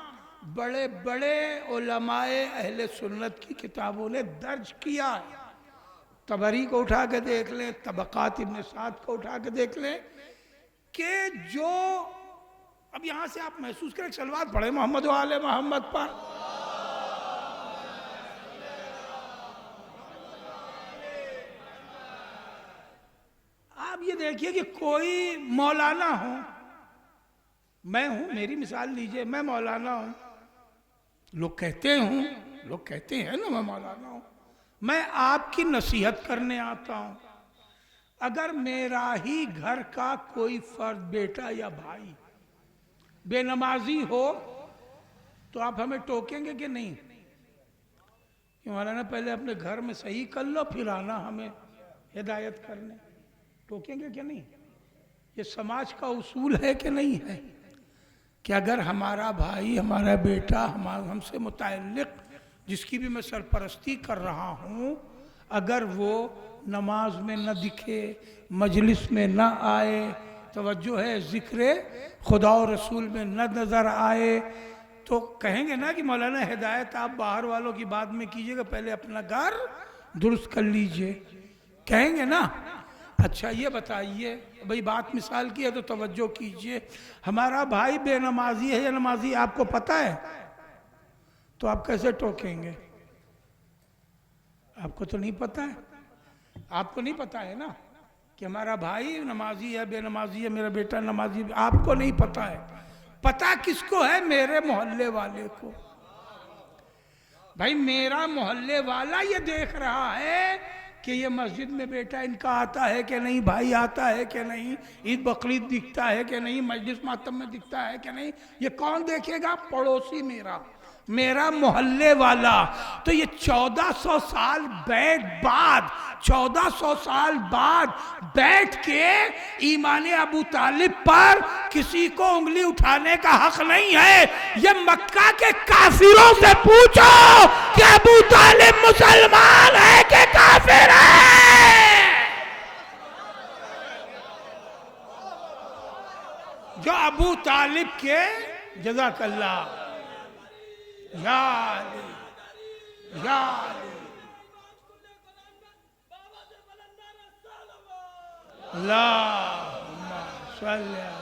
Speaker 1: بڑے بڑے علماء اہل سنت کی کتابوں نے درج کیا ہے، طبری کو اٹھا کے دیکھ لیں، طبقات ابن سعد کو اٹھا کے دیکھ لیں، کہ جو اب یہاں سے آپ محسوس کریں، صلوات پڑھیں محمد و آل محمد پر۔ آپ یہ دیکھیے کہ کوئی مولانا ہو، میں ہوں، میری مثال لیجئے، میں مولانا ہوں، لوگ کہتے ہیں نا میں مولانا ہوں، میں آپ کی نصیحت کرنے آتا ہوں، اگر میرا ہی گھر کا کوئی فرد، بیٹا یا بھائی بے نمازی ہو تو آپ ہمیں ٹوکیں گے کہ نہیں؟ کہ مولانا پہلے اپنے گھر میں صحیح کر لو پھر آنا ہمیں ہدایت کرنے، ٹوکیں گے کہ نہیں؟ یہ سماج کا اصول ہے کہ نہیں ہے کہ اگر ہمارا بھائی، ہمارا بیٹا، ہم سے متعلق جس کی بھی میں سرپرستی کر رہا ہوں، اگر وہ نماز میں نہ دکھے، مجلس میں نہ آئے، توجہ ہے، ذکر خدا و رسول میں نہ نظر آئے، تو کہیں گے نا کہ مولانا ہدایت آپ باہر والوں کی بات میں کیجئے گا، پہلے اپنا گھر درست کر لیجئے، کہیں گے نا؟ اچھا یہ بتائیے بھئی، بات مثال کی ہے تو توجہ کیجئے، ہمارا بھائی بے نمازی ہے یا نمازی آپ کو پتہ ہے؟ تو آپ کیسے ٹوکیں گے؟ آپ کو تو نہیں پتہ ہے، آپ کو نہیں پتہ ہے نا کہ ہمارا بھائی نمازی ہے بے نمازی ہے، میرا بیٹا نمازی ہے، آپ کو نہیں پتہ ہے۔ پتہ کس کو ہے؟ میرے محلے والے کو۔ بھائی میرا محلے والا یہ دیکھ رہا ہے کہ یہ مسجد میں بیٹا ان کا آتا ہے کہ نہیں، بھائی آتا ہے کہ نہیں، عید بقرعید دکھتا ہے کہ نہیں، مجلس ماتم میں دکھتا ہے کہ نہیں، یہ کون دیکھے گا؟ پڑوسی میرا محلے والا۔ تو یہ 1400 سال بعد 1400 سال بعد بیٹھ کے ایمان ابو طالب پر کسی کو انگلی اٹھانے کا حق نہیں ہے۔ یہ مکہ کے کافروں سے پوچھو کہ ابو طالب مسلمان ہے کہ کافر ہے؟ جو ابو طالب کے جزاک اللہ یا علی یا علی اللہم صلی اللہ،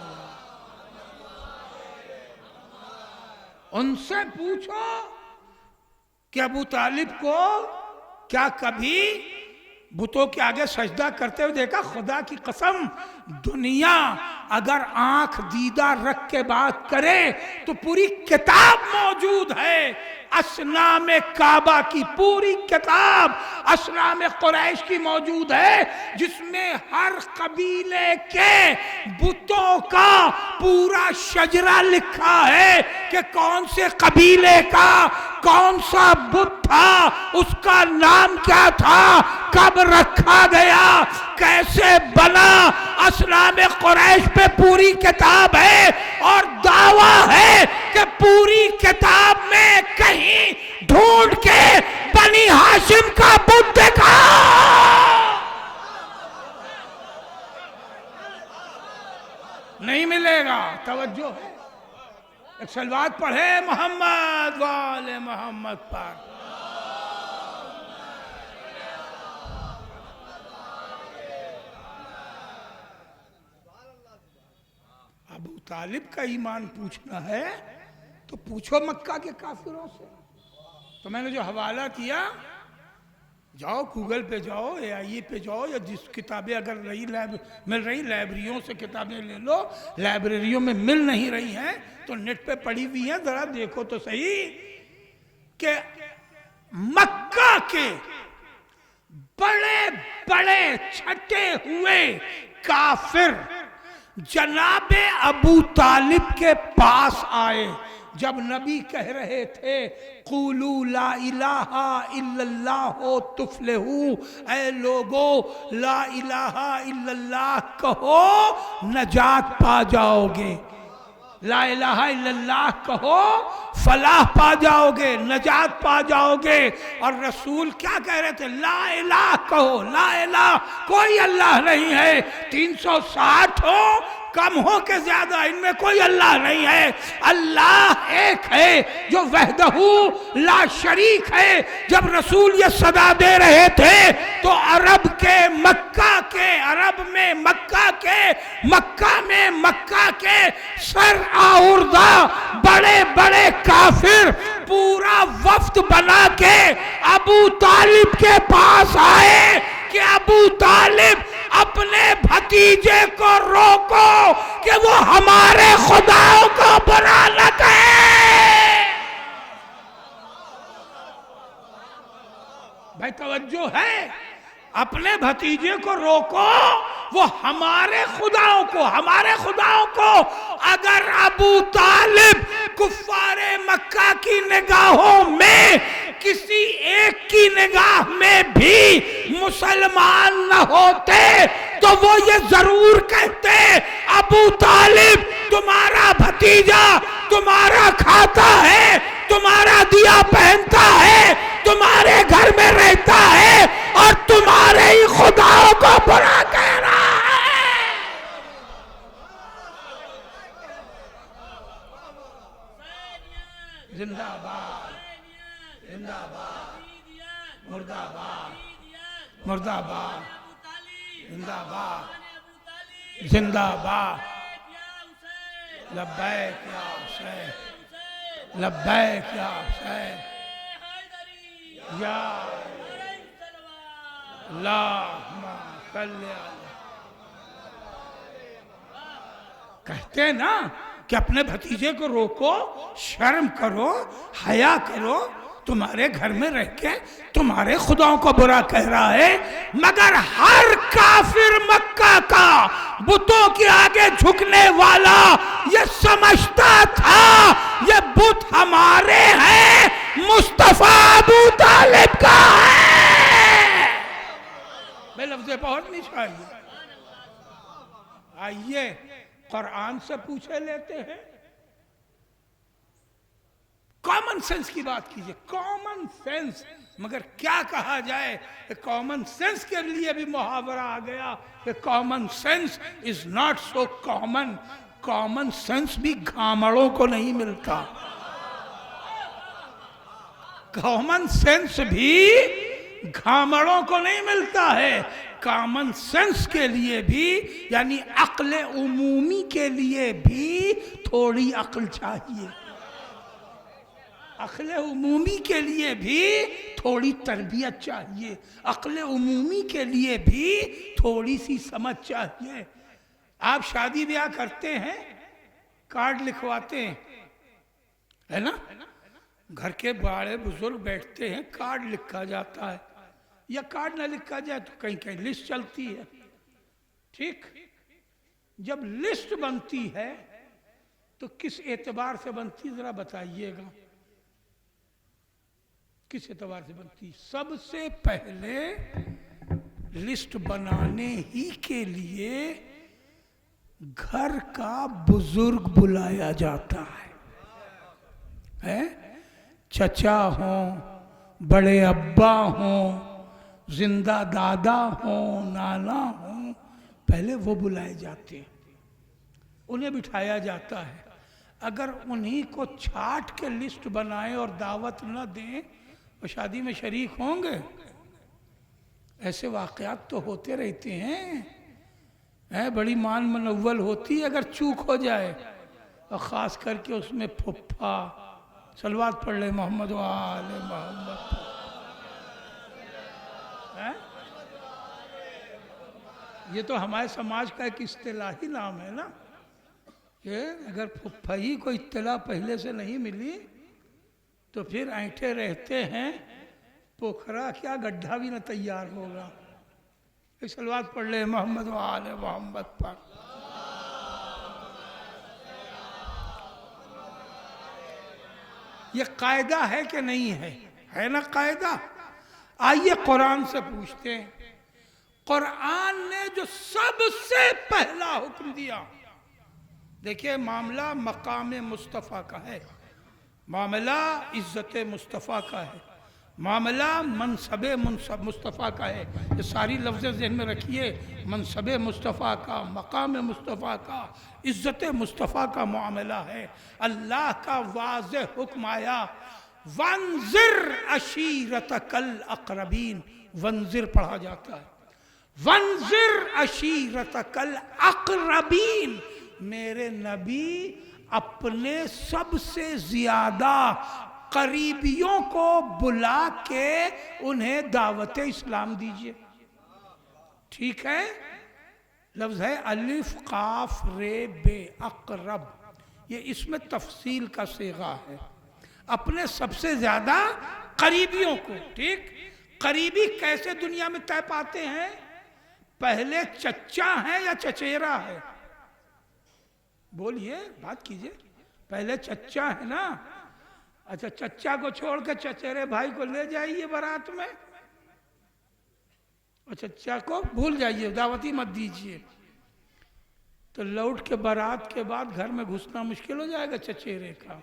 Speaker 1: ان سے پوچھو کہ ابو طالب کو کیا کبھی بتوں کے آگے سجدہ کرتے ہوئے دیکھا؟ خدا کی قسم دنیا اگر آنکھ دیدہ رکھ کے بات کرے تو پوری کتاب موجود ہے، اصنام کعبہ کی پوری کتاب اصنام قریش کی موجود ہے، جس میں ہر قبیلے کے بتوں کا پورا شجرہ لکھا ہے کہ کون سے قبیلے کا کون سا بت تھا، اس کا نام کیا تھا، کب رکھا گیا، کیسے بنا۔ اصنام قریش پہ پوری کتاب ہے، اور دعویٰ ہے کہ پوری کتاب میں کہیں ڈھونڈ کے بنی ہاشم کا بت دکھا نہیں ملے گا۔ توجہ ہے، ایک صلوات پڑھے محمد وآل محمد پر۔ ابو طالب کا ایمان پوچھنا ہے تو پوچھو مکہ کے کافروں سے۔ تو میں نے جو حوالہ کیا، جاؤ گوگل پہ جاؤ، AI پہ جاؤ، یا جس کتابیں اگر مل رہی لائبریریوں سے کتابیں لے لو، لائبریریوں میں مل نہیں رہی ہیں تو نیٹ پہ پڑھی ہوئی ہیں، ذرا دیکھو تو صحیح کہ مکہ کے بڑے بڑے چھٹے ہوئے کافر جناب ابو طالب کے پاس آئے جب نبی کہہ رہے تھے قولوا لا الہ الا اللہ تفلحوا، اے لوگو لا الہ الا اللہ کہو نجات پا جاؤ گے، لا الہ الا اللہ کہو فلاح پا جاؤ گے، نجات پا جاؤ گے۔ اور رسول کیا کہہ رہے تھے؟ لا الہ کہو، لا الہ کوئی اللہ نہیں ہے، 360 ہو کم ہو کے زیادہ ان میں کوئی اللہ نہیں ہے، اللہ ایک ہے جو وحدہ لا شریک ہے۔ جب رسول یہ صدا دے رہے تھے تو عرب میں مکہ کے سر آوردہ بڑے بڑے کافر پورا وفد بنا کے ابو طالب کے پاس آئے کہ ابو طالب اپنے بھتیجے کو روکو کہ وہ ہمارے خداؤں کو برا نہ کہے۔ بھائی توجہ ہے، اپنے بھتیجے کو روکو، وہ ہمارے خداؤں کو اگر ابو طالب کفار مکہ کی نگاہوں میں کسی ایک کی نگاہ میں بھی مسلمان نہ ہوتے تو وہ یہ ضرور کہتے ابو طالب تمہارا بھتیجا تمہارا کھاتا ہے، تمہارا دیا پہنتا ہے، تمہارے گھر میں رہتا ہے اور تمہارے ہی خداؤں کو برا کہہ رہا ہے۔ زندہ باد زندہ باد مردہ باد مردہ باد زندہ باد زندہ باد لبیک یا حسین لبیک یا حسین یا اللہم صلی علی کہتے ہیں نا کہ اپنے بھتیجے کو روکو شرم کرو حیا کرو تمہارے گھر میں رہ کے تمہارے خداؤں کو برا کہہ رہا ہے مگر ہر کافر مکہ کا بتوں کے آگے جھکنے والا یہ سمجھتا تھا یہ بت ہمارے ہیں مصطفیٰ ابو طالب کا ہے میں لفظ بہت نہیں چاہیے آئیے قرآن سے پوچھے لیتے ہیں کامن سینس کی بات کیجئے کامن سینس مگر کیا کہا جائے کہ کامن سینس کے لیے بھی محاورہ آ گیا کہ common sense is not so common common sense بھی گھامڑوں کو نہیں ملتا کامن سینس بھی گھامڑوں کو نہیں ملتا ہے کامن سینس کے لیے بھی یعنی عقل عمومی کے لیے بھی تھوڑی عقل چاہیے عقل عمومی کے لیے بھی تھوڑی تربیت چاہیے عقل عمومی کے لیے بھی تھوڑی سی سمجھ چاہیے آپ شادی بیاہ کرتے ہیں کارڈ لکھواتے ہیں ہے نا گھر کے بڑے بزرگ بیٹھتے ہیں کارڈ لکھا جاتا ہے یا کارڈ نہ لکھا جائے تو کہیں کہیں لسٹ چلتی ہے ٹھیک جب لسٹ بنتی ہے تو کس اعتبار سے بنتی ذرا بتائیے گا کس اعتبار سے بنتی سب سے پہلے لسٹ بنانے ہی کے لیے گھر کا بزرگ بلایا جاتا ہے چچا ہوں بڑے ابا ہوں زندہ دادا ہوں نانا ہوں پہلے وہ بلائے جاتے ہیں انہیں بٹھایا جاتا ہے اگر انہی کو چھاٹ کے لسٹ بنائیں اور دعوت نہ دیں وہ شادی میں شریک ہوں گے ایسے واقعات تو ہوتے رہتے ہیں بڑی مان منول ہوتی ہے اگر چوک ہو جائے اور خاص کر کے اس میں پھپھا صلوات پڑھ لے محمد و آل محمد یہ تو ہمارے سماج کا ایک اصطلاحی نام ہے نا کہ اگر پھپھا ہی کو اطلاع پہلے سے نہیں ملی تو پھر اینٹھے رہتے ہیں پوکھرا کیا گڈھا بھی نہ تیار ہوگا ایک صلوات پڑھ لے محمد و آل محمد پر یہ قاعدہ ہے کہ نہیں ہے نا قاعدہ آئیے قرآن سے پوچھتے ہیں قرآن نے جو سب سے پہلا حکم دیا دیکھیں معاملہ مقام مصطفیٰ کا ہے معاملہ عزت مصطفیٰ کا ہے معاملہ منصب مصطفیٰ کا ہے یہ ساری لفظیں ذہن میں رکھیے منصب مصطفیٰ کا مقام مصطفیٰ کا عزت مصطفیٰ کا معاملہ ہے اللہ کا واضح حکم آیا وانذر عشیرتک الاقربین وانذر پڑھا جاتا ہے وانذر عشیرتک الاقربین میرے نبی اپنے سب سے زیادہ قریبیوں کو بلا کے انہیں دعوت اسلام دیجئے ٹھیک ہے لفظ ہے الف قاف رے بے اقرب یہ اس میں تفصیل کا صیغہ ہے اپنے سب سے زیادہ قریبیوں کو ٹھیک قریبی کیسے دنیا میں طے پاتے ہیں پہلے چچا ہے یا چچیرا ہے بولیے بات کیجئے پہلے چچا ہے نا اچھا چچا کو چھوڑ کے چچیرے بھائی کو لے جائیے بارات میں اور چچا کو بھول جائیے دعوتی مت دیجئے تو لوٹ کے بارات کے بعد گھر میں گھسنا مشکل ہو جائے گا چچیرے کا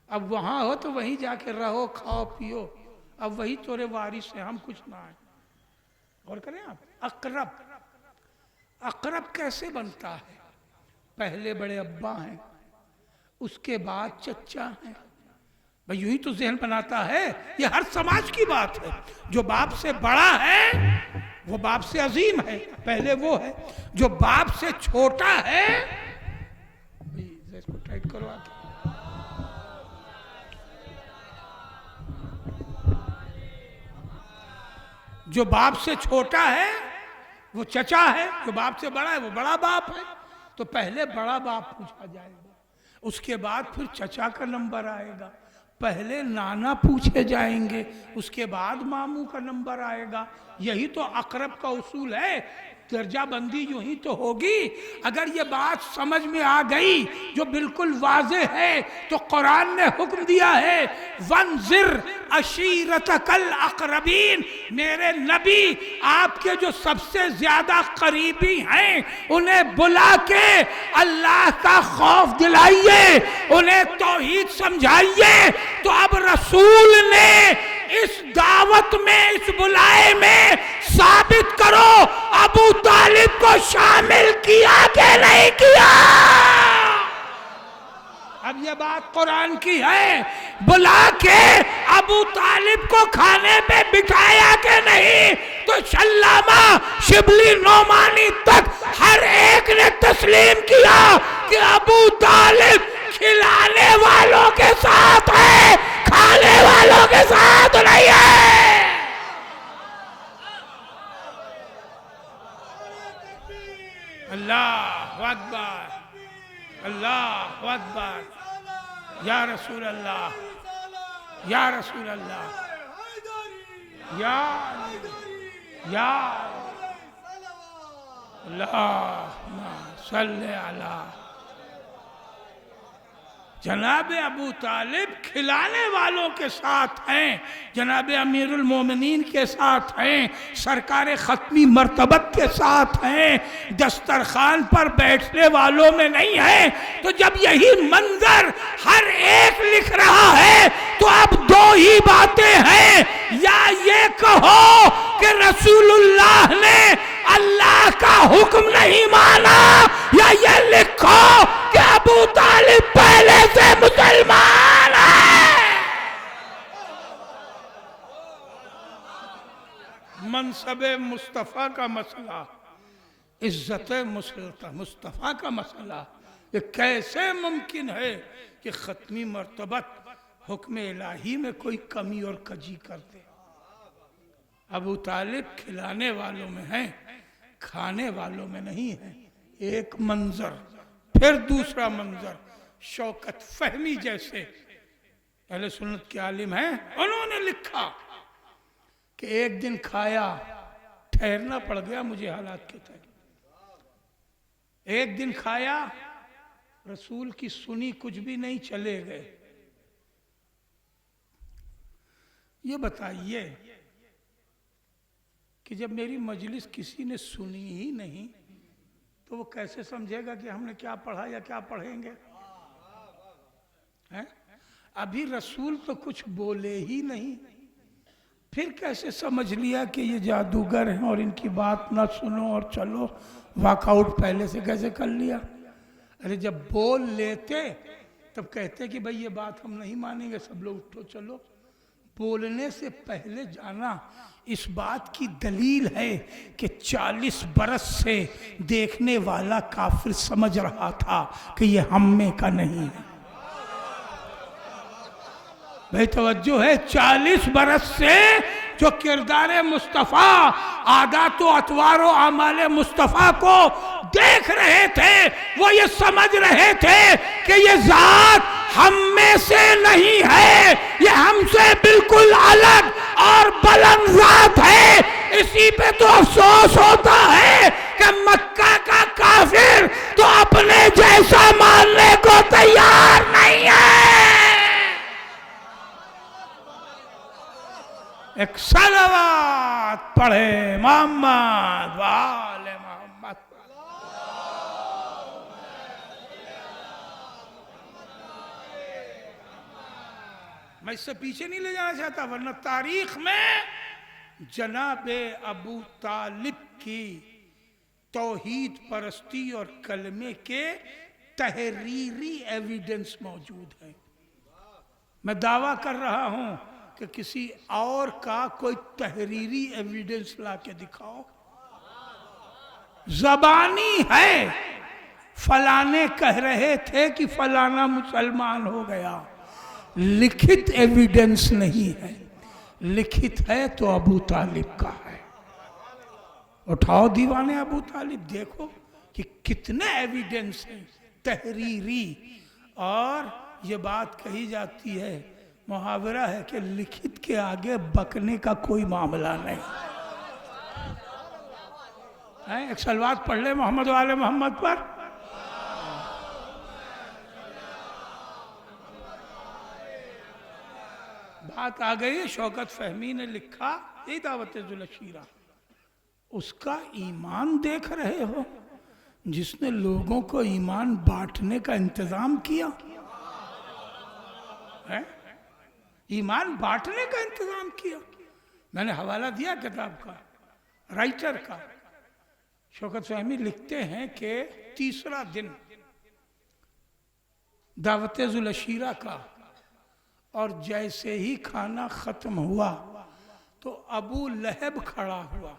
Speaker 1: اب وہاں ہو تو وہیں جا کے رہو کھاؤ پیو اب وہی تورے وارث ہیں ہم کچھ نہ ہیں غور کریں آپ اقرب اقرب کیسے بنتا ہے پہلے بڑے ابا ہیں اس کے بعد چچا ہیں بھئی یوں ہی تو ذہن بناتا ہے، یہ ہر سماج کی بات ہے۔ جو باپ سے بڑا ہے وہ باپ سے عظیم ہے، پہلے وہ ہے۔ جو باپ سے چھوٹا ہے، اس کو ٹائٹ کرو آگے، جو باپ سے چھوٹا ہے وہ چچا ہے، جو باپ سے بڑا ہے وہ بڑا باپ ہے۔ تو پہلے بڑا باپ پوچھا جائے گا، اس کے بعد پھر چچا کا نمبر آئے گا، پہلے نانا پوچھے جائیں گے، اس کے بعد ماموں کا نمبر آئے گا۔ یہی تو اقرب کا اصول ہے، درجہ بندی یوں ہی تو ہوگی۔ اگر یہ بات سمجھ میں آ گئی جو بالکل واضح ہے، تو قرآن نے حکم دیا ہے وَانذِرْ عَشِیرَتَکَ الْأَقْرَبِینَ، میرے نبی آپ کے جو سب سے زیادہ قریبی ہیں انہیں بلا کے اللہ کا خوف دلائیے، انہیں توحید سمجھائیے۔ تو اب رسول نے اس دعوت میں، اس بلائے میں ثابت کرو ابو طالب کو شامل کیا کہ نہیں کیا۔ اب یہ بات قرآن کی ہے، بلا کے ابو طالب کو کھانے پہ بٹھایا کہ نہیں؟ تو علامہ شبلی نعمانی تک ہر ایک نے تسلیم کیا کہ ابو طالب کھلانے والوں کے ساتھ ہے، کھانے والوں کے ساتھ نہیں ہے۔ اللہ اکبر، اللہ اکبر، یا رسول اللہ، یا رسول اللہ، یا اللہم صلی علی۔ جناب ابو طالب کھلانے والوں کے ساتھ ہیں، جناب امیر المومنین کے ساتھ ہیں، سرکار ختمی مرتبت کے ساتھ ہیں، دسترخوان پر بیٹھنے والوں میں نہیں ہیں۔ تو جب یہی منظر ہر ایک لکھ رہا ہے تو اب دو ہی باتیں ہیں، یا یہ کہو کہ رسول اللہ نے اللہ کا حکم نہیں مانا، یا یہ لکھو کہ ابو طالب پہلے سے مسلمان ہے۔ منصب مصطفیٰ کا مسئلہ، عزت مصطفیٰ کا مسئلہ، یہ کیسے ممکن ہے کہ ختمی مرتبت حکم الہی میں کوئی کمی اور کجی کر دے؟ ابو طالب کھلانے والوں میں ہیں، کھانے والوں میں نہیں ہیں۔ ایک منظر، پھر دوسرا منظر، شوکت فہمی جیسے اہل سنت کے عالم ہیں، انہوں نے لکھا کہ ایک دن کھایا، ٹھہرنا پڑ گیا مجھے حالات کے تحت، ایک دن کھایا، رسول کی سنی کچھ بھی نہیں، چلے گئے۔ یہ بتائیے کہ جب میری مجلس کسی نے سنی ہی نہیں تو وہ کیسے سمجھے گا کہ ہم نے کیا پڑھا یا کیا پڑھیں گے؟ ابھی رسول تو کچھ بولے ہی نہیں، پھر کیسے سمجھ لیا کہ یہ جادوگر ہیں اور ان کی بات نہ سنو اور چلو؟ واک آؤٹ پہلے سے کیسے کر لیا؟ ارے جب بول لیتے تب کہتے کہ بھئی یہ بات ہم نہیں مانیں گے، سب لوگ اٹھو چلو۔ بولنے سے پہلے جانا اس بات کی دلیل ہے کہ 40 برس سے دیکھنے والا کافر سمجھ رہا تھا کہ یہ ہم میں کا نہیں ہے۔ بھئی توجہ ہے، 40 برس سے جو کردار مصطفیٰ، عادات و اطوار و اعمال مصطفیٰ کو دیکھ رہے تھے، وہ یہ سمجھ رہے تھے کہ یہ ذات ہم میں سے نہیں ہے، یہ ہم سے بالکل الگ اور بلند ذات ہے۔ اسی پہ تو افسوس ہوتا ہے کہ مکہ کا کافر تو اپنے جیسا ماننے کو تیار نہیں ہے۔ ایک صلوات پڑھے محمد وآل محمد۔ میں اس سے پیچھے نہیں لے جانا چاہتا، ورنہ تاریخ میں جناب ابو طالب کی توحید پرستی اور کلمے کے تحریری ایویڈنس موجود ہیں۔ میں دعویٰ کر رہا ہوں کہ کسی اور کا کوئی تحریری ایویڈنس لا کے دکھاؤ. زبانی ہے، فلانے کہہ رہے تھے کہ فلانا مسلمان ہو گیا، لکھت ایویڈنس نہیں ہے. لکھت ہے تو ابو طالب کا ہے. اٹھاؤ دیوان ابو طالب، دیکھو کہ کتنے ایویڈنس ہیں تحریری. اور یہ بات کہی جاتی ہے، محاورہ ہے کہ لکھت کے آگے بکنے کا کوئی معاملہ نہیں. ایک صلوات پڑھ لے محمد و آل محمد پر. بات آ گئی. شوکت فہمی نے لکھا، یہ دعوت ذوالشیرہ، اس کا ایمان دیکھ رہے ہو جس نے لوگوں کو ایمان بانٹنے کا انتظام کیا. ایمان بانٹنے کا انتظام کیا. میں نے حوالہ دیا کتاب کا، رائٹر کا. شوکت فہمی لکھتے ہیں کہ تیسرا دن دعوت ذوالشیرہ کا، اور جیسے ہی کھانا ختم ہوا تو ابو لہب کھڑا ہوا،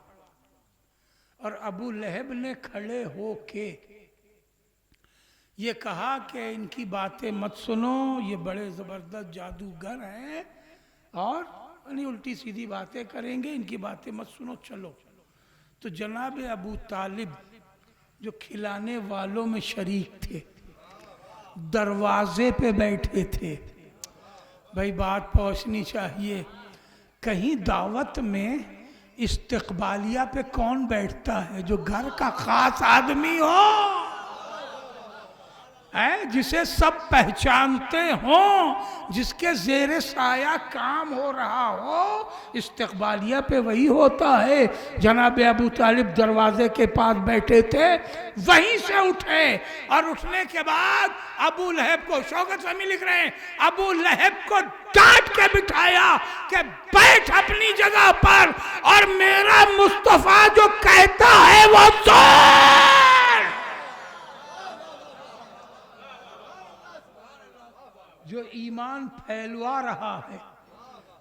Speaker 1: اور ابو لہب نے کھڑے ہو کے یہ کہا کہ ان کی باتیں مت سنو، یہ بڑے زبردست جادوگر ہیں اور الٹی سیدھی باتیں کریں گے، ان کی باتیں مت سنو، چلو. تو جناب ابو طالب جو کھلانے والوں میں شریک تھے دروازے پہ بیٹھے تھے. بھائی بات پہنچنی چاہیے. کہیں دعوت میں استقبالیہ پہ کون بیٹھتا ہے؟ جو گھر کا خاص آدمی ہو، جسے سب پہچانتے ہوں، جس کے زیر سایہ کام ہو رہا ہو. استقبالیہ پہ وہی ہوتا ہے. جناب ابو طالب دروازے کے پاس بیٹھے تھے، وہیں سے اٹھے، اور اٹھنے کے بعد ابو لہب کو، شوکت فہمی لکھ رہے ہیں، ابو لہب کو ڈانٹ کے بٹھایا کہ بیٹھ اپنی جگہ پر، اور میرا مصطفیٰ جو کہتا ہے وہ سن. جو ایمان پھیلوا رہا ہے،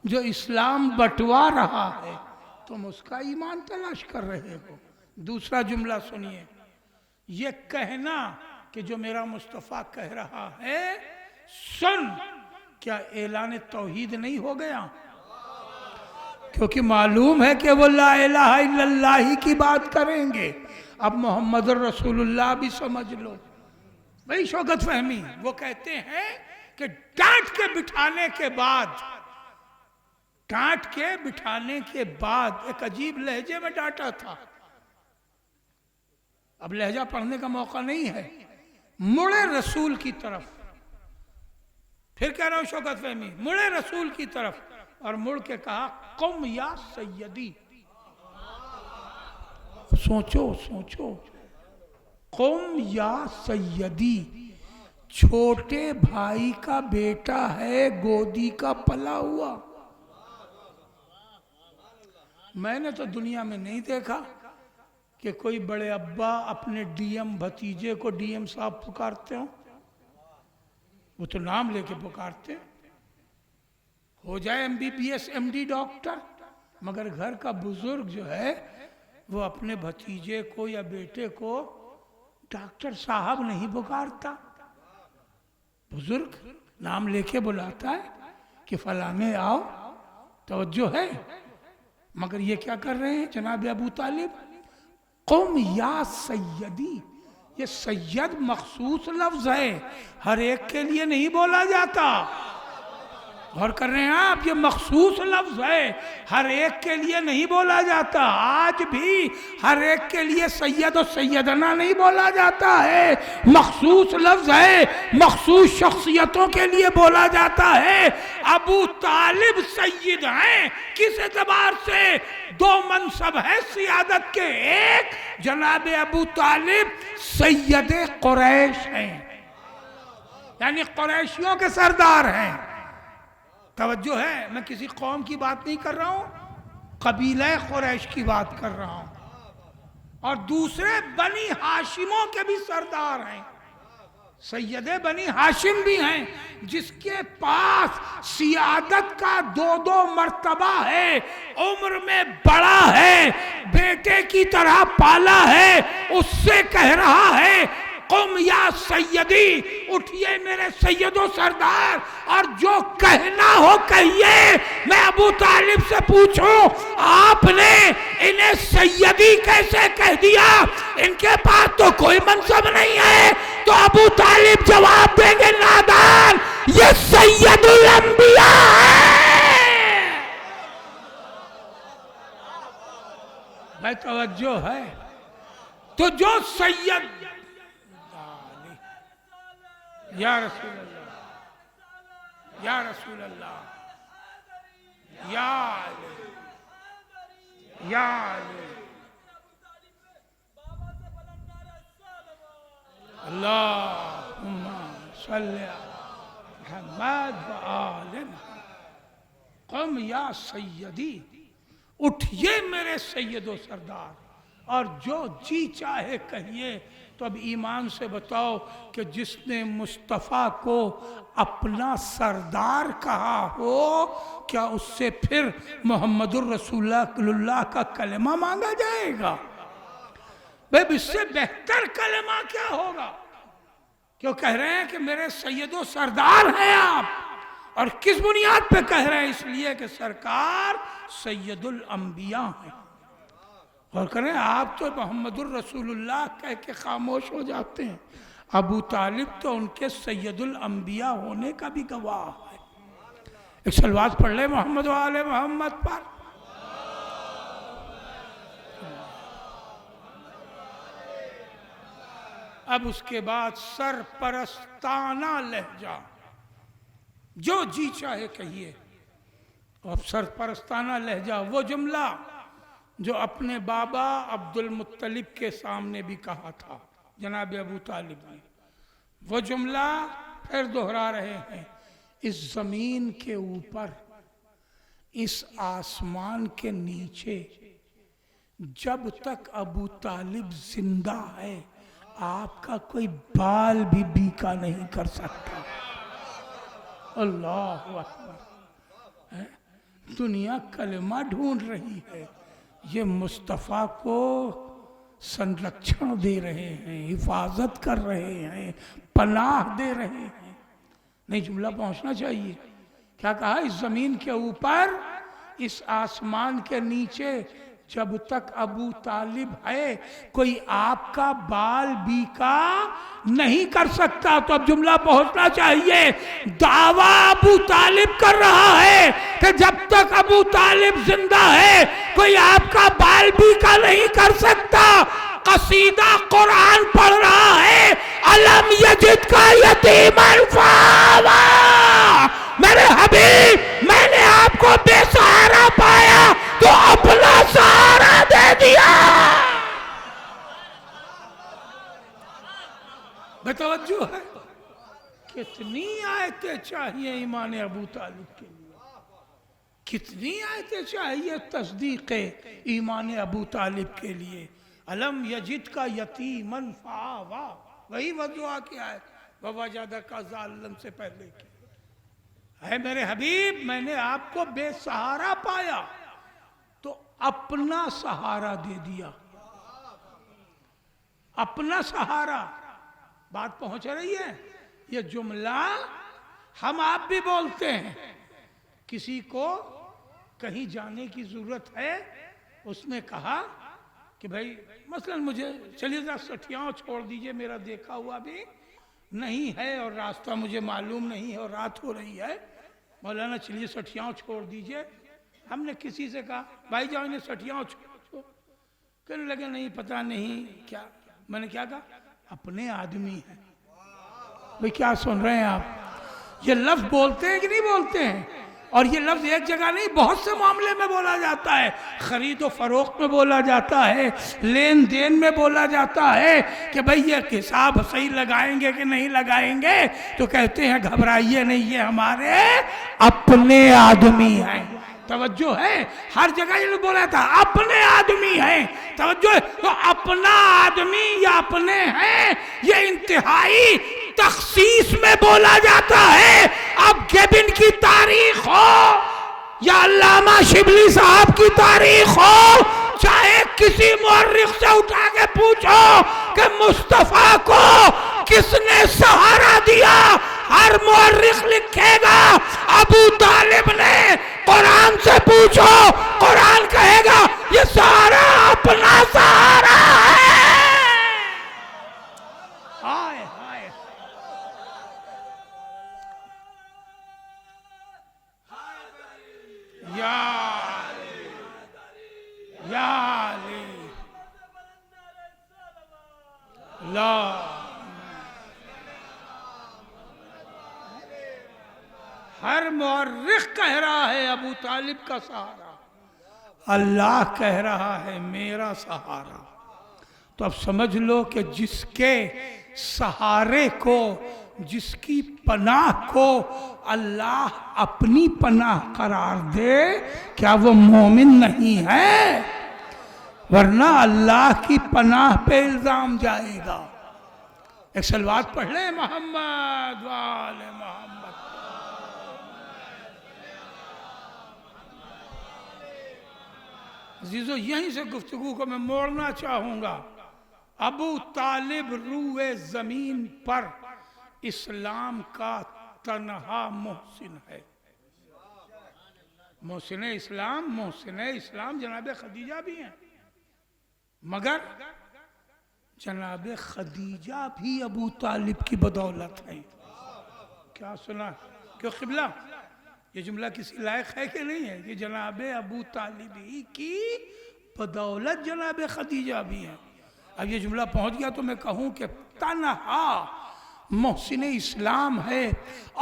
Speaker 1: جو اسلام بٹوا رہا ہے، تم اس کا ایمان تلاش کر رہے ہو. دوسرا جملہ سنیے. یہ کہنا کہ جو میرا مصطفیٰ کہہ رہا ہے سن، کیا اعلان توحید نہیں ہو گیا؟ کیونکہ معلوم ہے کہ وہ لا الہ الا اللہ کی بات کریں گے. اب محمد رسول اللہ بھی سمجھ لو. وہی شوکت فہمی وہ کہتے ہیں کہ ڈانٹ کے بٹھانے کے بعد ایک عجیب لہجے میں ڈانٹا تھا. اب لہجہ پڑھنے کا موقع نہیں ہے. مڑے رسول کی طرف، پھر کہہ رہا ہوں شوکت فہمی، مڑے رسول کی طرف اور مڑ کے کہا قم یا سیدی. سوچو قم یا سیدی. چھوٹے بھائی کا بیٹا ہے، گودی کا پلا ہوا. میں نے تو دنیا میں نہیں دیکھا کہ کوئی بڑے ابا اپنے ڈی ایم بھتیجے کو ڈی ایم صاحب پکارتے ہوں. وہ تو نام لے کے پکارتے، ہو جائے M B B S M D doctor, مگر گھر کا بزرگ جو ہے وہ اپنے بھتیجے کو یا بیٹے کو ڈاکٹر صاحب نہیں پکارتا. بزرگ نام لے کے بلاتا ہے کہ فلانے آؤ، توجہ ہے. مگر یہ کیا کر رہے ہیں جناب ابو طالب؟ قم یا سیدی. یہ سید مخصوص لفظ ہے، ہر ایک کے لیے نہیں بولا جاتا. غور کر رہے ہیں آپ؟ یہ مخصوص لفظ ہے، ہر ایک کے لیے نہیں بولا جاتا. آج بھی ہر ایک کے لیے سید و سیدنا نہیں بولا جاتا ہے. مخصوص لفظ ہے، مخصوص شخصیتوں کے لیے بولا جاتا ہے. ابو طالب سید ہیں. کس اعتبار سے؟ دو منصب ہے سیادت کے. ایک، جناب ابو طالب سید قریش ہیں، یعنی قریشیوں کے سردار ہیں. توجہ ہے، میں کسی قوم کی بات نہیں کر رہا ہوں، قبیلہ قریش کی بات کر رہا ہوں. اور دوسرے بنی ہاشموں کے بھی سردار ہیں. سید بنی ہاشم بھی ہیں جس کے پاس سیادت کا 2 مرتبہ ہے، عمر میں بڑا ہے، بیٹے کی طرح پالا ہے، اس سے کہہ رہا ہے قم یا سیدی، اٹھئے میرے سید و سردار، اور جو کہنا ہو کہیے۔ میں ابو طالب سے پوچھوں آپ نے انہیں سیدی کیسے کہہ دیا؟ ان کے پاس تو کوئی منصب نہیں ہے۔ تو ابو طالب جواب دیں گے نادان، یہ سید الانبیاء ہے۔ بھائی توجہ ہے؟ تو جو سید یا رسول اللہ، یا رسول اللہ، یا علی، یا علی، اللہم صلی علی محمد وآل محمد۔ قم یا سیدی، اٹھئے میرے سید و سردار، اور جو جی چاہے کہیے۔ تو اب ایمان سے بتاؤ کہ جس نے مصطفیٰ کو اپنا سردار کہا ہو، کیا اس سے پھر محمد الرسول اللہ کا کلمہ مانگا جائے گا؟ بھئی اس سے بہتر کلمہ کیا ہوگا؟ کیوں کہہ رہے ہیں کہ میرے سید و سردار ہیں آپ، اور کس بنیاد پہ کہہ رہے ہیں؟ اس لیے کہ سرکار سید الانبیاء ہیں۔ اور کریں آپ تو محمد الرسول اللہ کہہ کے خاموش ہو جاتے ہیں، ابو طالب تو ان کے سید الانبیاء ہونے کا بھی گواہ ہے۔ ایک صلوات پڑھ لیں محمد و آل محمد پر۔ اب اس کے بعد سرپرستانہ لہجہ، جو جی چاہے کہیے۔ اب سرپرستانہ لہجہ، وہ جملہ جو اپنے بابا عبد المطلب کے سامنے بھی کہا تھا جناب ابو طالب نے، وہ جملہ پھر دہرا رہے ہیں۔ اس زمین کے اوپر، اس آسمان کے نیچے، جب تک ابو طالب زندہ ہے آپ کا کوئی بال بھی بیکا نہیں کر سکتا۔ اللہ اکبر۔ دنیا کلمہ ڈھونڈ رہی ہے، یہ مصطفیٰ کو سنرکشن دے رہے ہیں، حفاظت کر رہے ہیں، پناہ دے رہے ہیں۔ نہیں، جملہ پہنچنا چاہیے۔ کیا کہا؟ اس زمین کے اوپر، اس آسمان کے نیچے، جب تک ابو طالب ہے کوئی آپ کا بال بیکا نہیں کر سکتا۔ تو اب جملہ پہنچنا چاہیے۔ دعویٰ ابو طالب کر رہا ہے کہ جب تک ابو طالب زندہ ہے کوئی آپ کا بال بیکا نہیں کر سکتا۔ قصیدہ قرآن پڑھ رہا ہے، الم یجد کا یتیما فآویٰ۔ میرے حبیب، میں نے آپ کو بے سہارا پایا تو اپنا سہارا دے دیا۔ بتوجہ ہے؟ کتنی آیتیں چاہیے ایمان ابو طالب کے لیے، کتنی آیتیں چاہیے تصدیق ایمان ابو طالب کے لیے۔ الم یجد کا یتیما فآویٰ، وہی دعا کیا ہے، ووجدک ضالا سے پہلے کی ہے۔ میرے حبیب، میں نے آپ کو بے سہارا پایا تو اپنا سہارا دے دیا۔ اپنا سہارا، بات پہنچ رہی ہے؟ یہ جملہ ہم آپ بھی بولتے ہیں۔ کسی کو کہیں جانے کی ضرورت ہے، اس نے کہا کہ بھائی مثلا مجھے چلیے ذرا سٹھیاں چھوڑ دیجئے، میرا دیکھا ہوا بھی نہیں ہے اور راستہ مجھے معلوم نہیں ہے اور رات ہو رہی ہے، مولانا چلیے سٹھیاں چھوڑ دیجئے۔ ہم نے کسی سے کہا بھائی جاؤ انہیں سٹھیاں چھوڑ، کہنے لگے نہیں پتہ نہیں کیا۔ میں نے کیا کہا؟ اپنے آدمی ہیں۔ بھئی کیا سن رہے ہیں آپ؟ یہ لفظ بولتے ہیں کہ نہیں بولتے ہیں؟ اور یہ لفظ ایک جگہ نہیں، بہت سے معاملے میں بولا جاتا ہے۔ خرید و فروخت میں بولا جاتا ہے، لین دین میں بولا جاتا ہے کہ بھئی یہ حساب صحیح لگائیں گے کہ نہیں لگائیں گے، تو کہتے ہیں گھبرائیے نہیں، یہ ہمارے اپنے آدمی ہیں۔ توجہ ہے؟ ہر جگہ یہ بولا تھا اپنے آدمی ہیں۔ توجہ ہے؟ تو اپنا آدمی یا اپنے ہیں، یہ انتہائی تخصیص میں بولا جاتا ہے. اب گیبن کی تاریخ ہو یا علامہ شبلی صاحب کی تاریخ ہو، چاہے کسی مورخ سے اٹھا کے پوچھو کہ مصطفیٰ کو کس نے سہارا دیا، ہر مورخ لکھے گا ابو طالب نے. قرآن سے پوچھو، قرآن کہے گا یہ سارا اپنا سہارا ہے. ہائے ہائے یا علی لا. ہر مورخ کہہ رہا ہے ابو طالب کا سہارا، اللہ کہہ رہا ہے میرا سہارا. تو اب سمجھ لو کہ جس کے سہارے کو، جس کی پناہ کو اللہ اپنی پناہ قرار دے، کیا وہ مومن نہیں ہے؟ ورنہ اللہ کی پناہ پہ الزام جائے گا. ایک صلوات پڑھ لیں محمد وآل محمد. عزیزو، یہیں سے گفتگو کو میں موڑنا چاہوں گا. ابو طالب روئے زمین پر اسلام کا تنہا محسن ہے. محسن اسلام جناب خدیجہ بھی ہیں، مگر جناب خدیجہ بھی ابو طالب کی بدولت ہیں. کیا سنا؟ کیوں قبلہ یہ جملہ کسی لائق ہے کہ نہیں ہے؟ کہ جناب ابو طالب ہی کی بدولت جناب خدیجہ بھی ہیں. اب یہ جملہ پہنچ گیا تو میں کہوں کہ تنہا محسن اسلام ہے،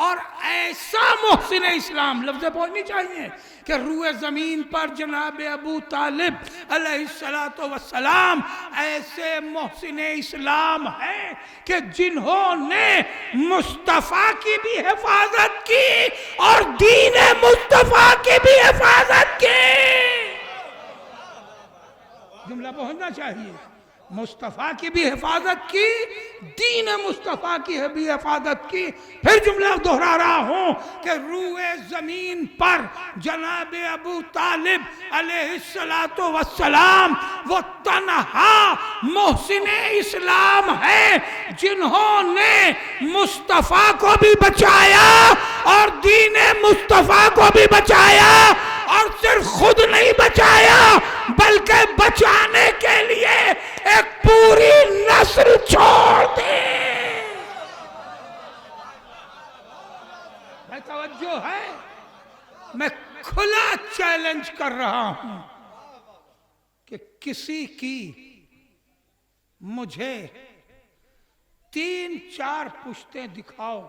Speaker 1: اور ایسا محسن اسلام، لفظیں پہنچنی چاہیے، کہ روئے زمین پر جناب ابو طالب علیہ السلام ایسے محسن اسلام ہے کہ جنہوں نے مصطفیٰ کی بھی حفاظت کی اور دین مصطفیٰ کی بھی حفاظت کی. جملہ پہنچنا چاہیے. مصطفیٰ کی بھی حفاظت کی، دین مصطفیٰ کی بھی حفاظت کی. پھر جملہ دہرا رہا ہوں کہ روئے زمین پر جناب ابو طالب علیہ السلام وہ تنہا محسن اسلام ہے جنہوں نے مصطفیٰ کو بھی بچایا اور دین مصطفیٰ کو بھی بچایا، اور صرف خود نہیں بچایا بلکہ بچانے کے لیے ایک پوری نسل چھوڑ دی. میں توجہ ہے، میں کھلا چیلنج کر رہا ہوں کہ کسی کی مجھے 3-4 پشتیں دکھاؤ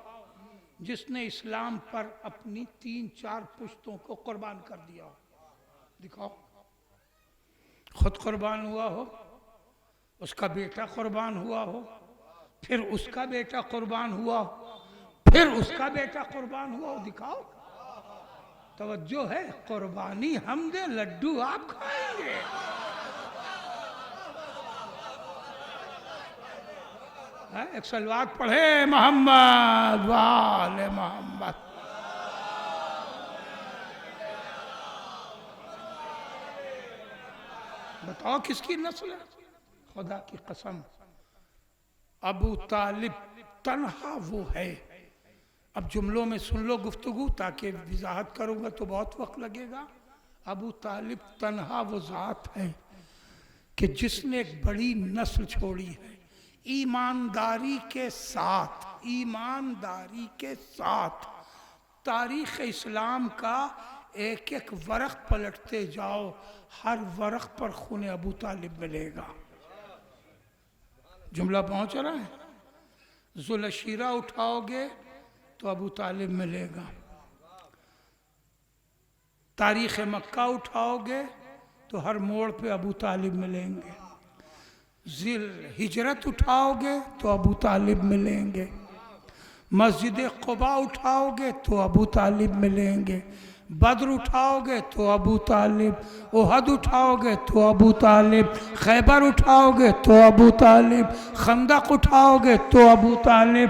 Speaker 1: جس نے اسلام پر اپنی 3-4 پشتوں کو قربان کر دیا ہو. دکھاؤ. خود قربان ہوا ہو، اس کا بیٹا قربان ہوا ہو، پھر اس کا بیٹا قربان ہوا ہو، پھر اس کا بیٹا قربان ہوا ہو. دکھاؤ. توجہ ہے، قربانی ہم دیں، لڈو آپ کھائیں گے. ایک صلوات پڑھے محمد وآل محمد. بتاؤ کس کی نسل ہے؟ خدا کی قسم ابو طالب تنہا وہ ہے. اب جملوں میں سن لو گفتگو، تاکہ وضاحت کروں گا تو بہت وقت لگے گا. ابو طالب تنہا وہ ذات ہے کہ جس نے ایک بڑی نسل چھوڑی ہے، ایمانداری کے ساتھ تاریخ اسلام کا ایک ایک ورق پلٹتے جاؤ، ہر ورق پر خون ابو طالب ملے گا. جملہ پہنچ رہا ہے؟ ذوالشیرہ اٹھاؤ گے تو ابو طالب ملے گا. تاریخ مکہ اٹھاؤ گے تو ہر موڑ پہ ابو طالب ملیں گے. ذی الحجرت اٹھاؤ گے تو ابو طالب ملیں گے. مسجد قباء اٹھاؤ گے تو ابو طالب ملیں گے. بدر اٹھاؤ گے تو ابو طالب، احد اٹھاؤ گے تو ابو طالب، خیبر اٹھاؤ گے تو ابو طالب، خندق اٹھاؤ گے تو ابو طالب،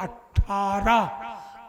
Speaker 1: 18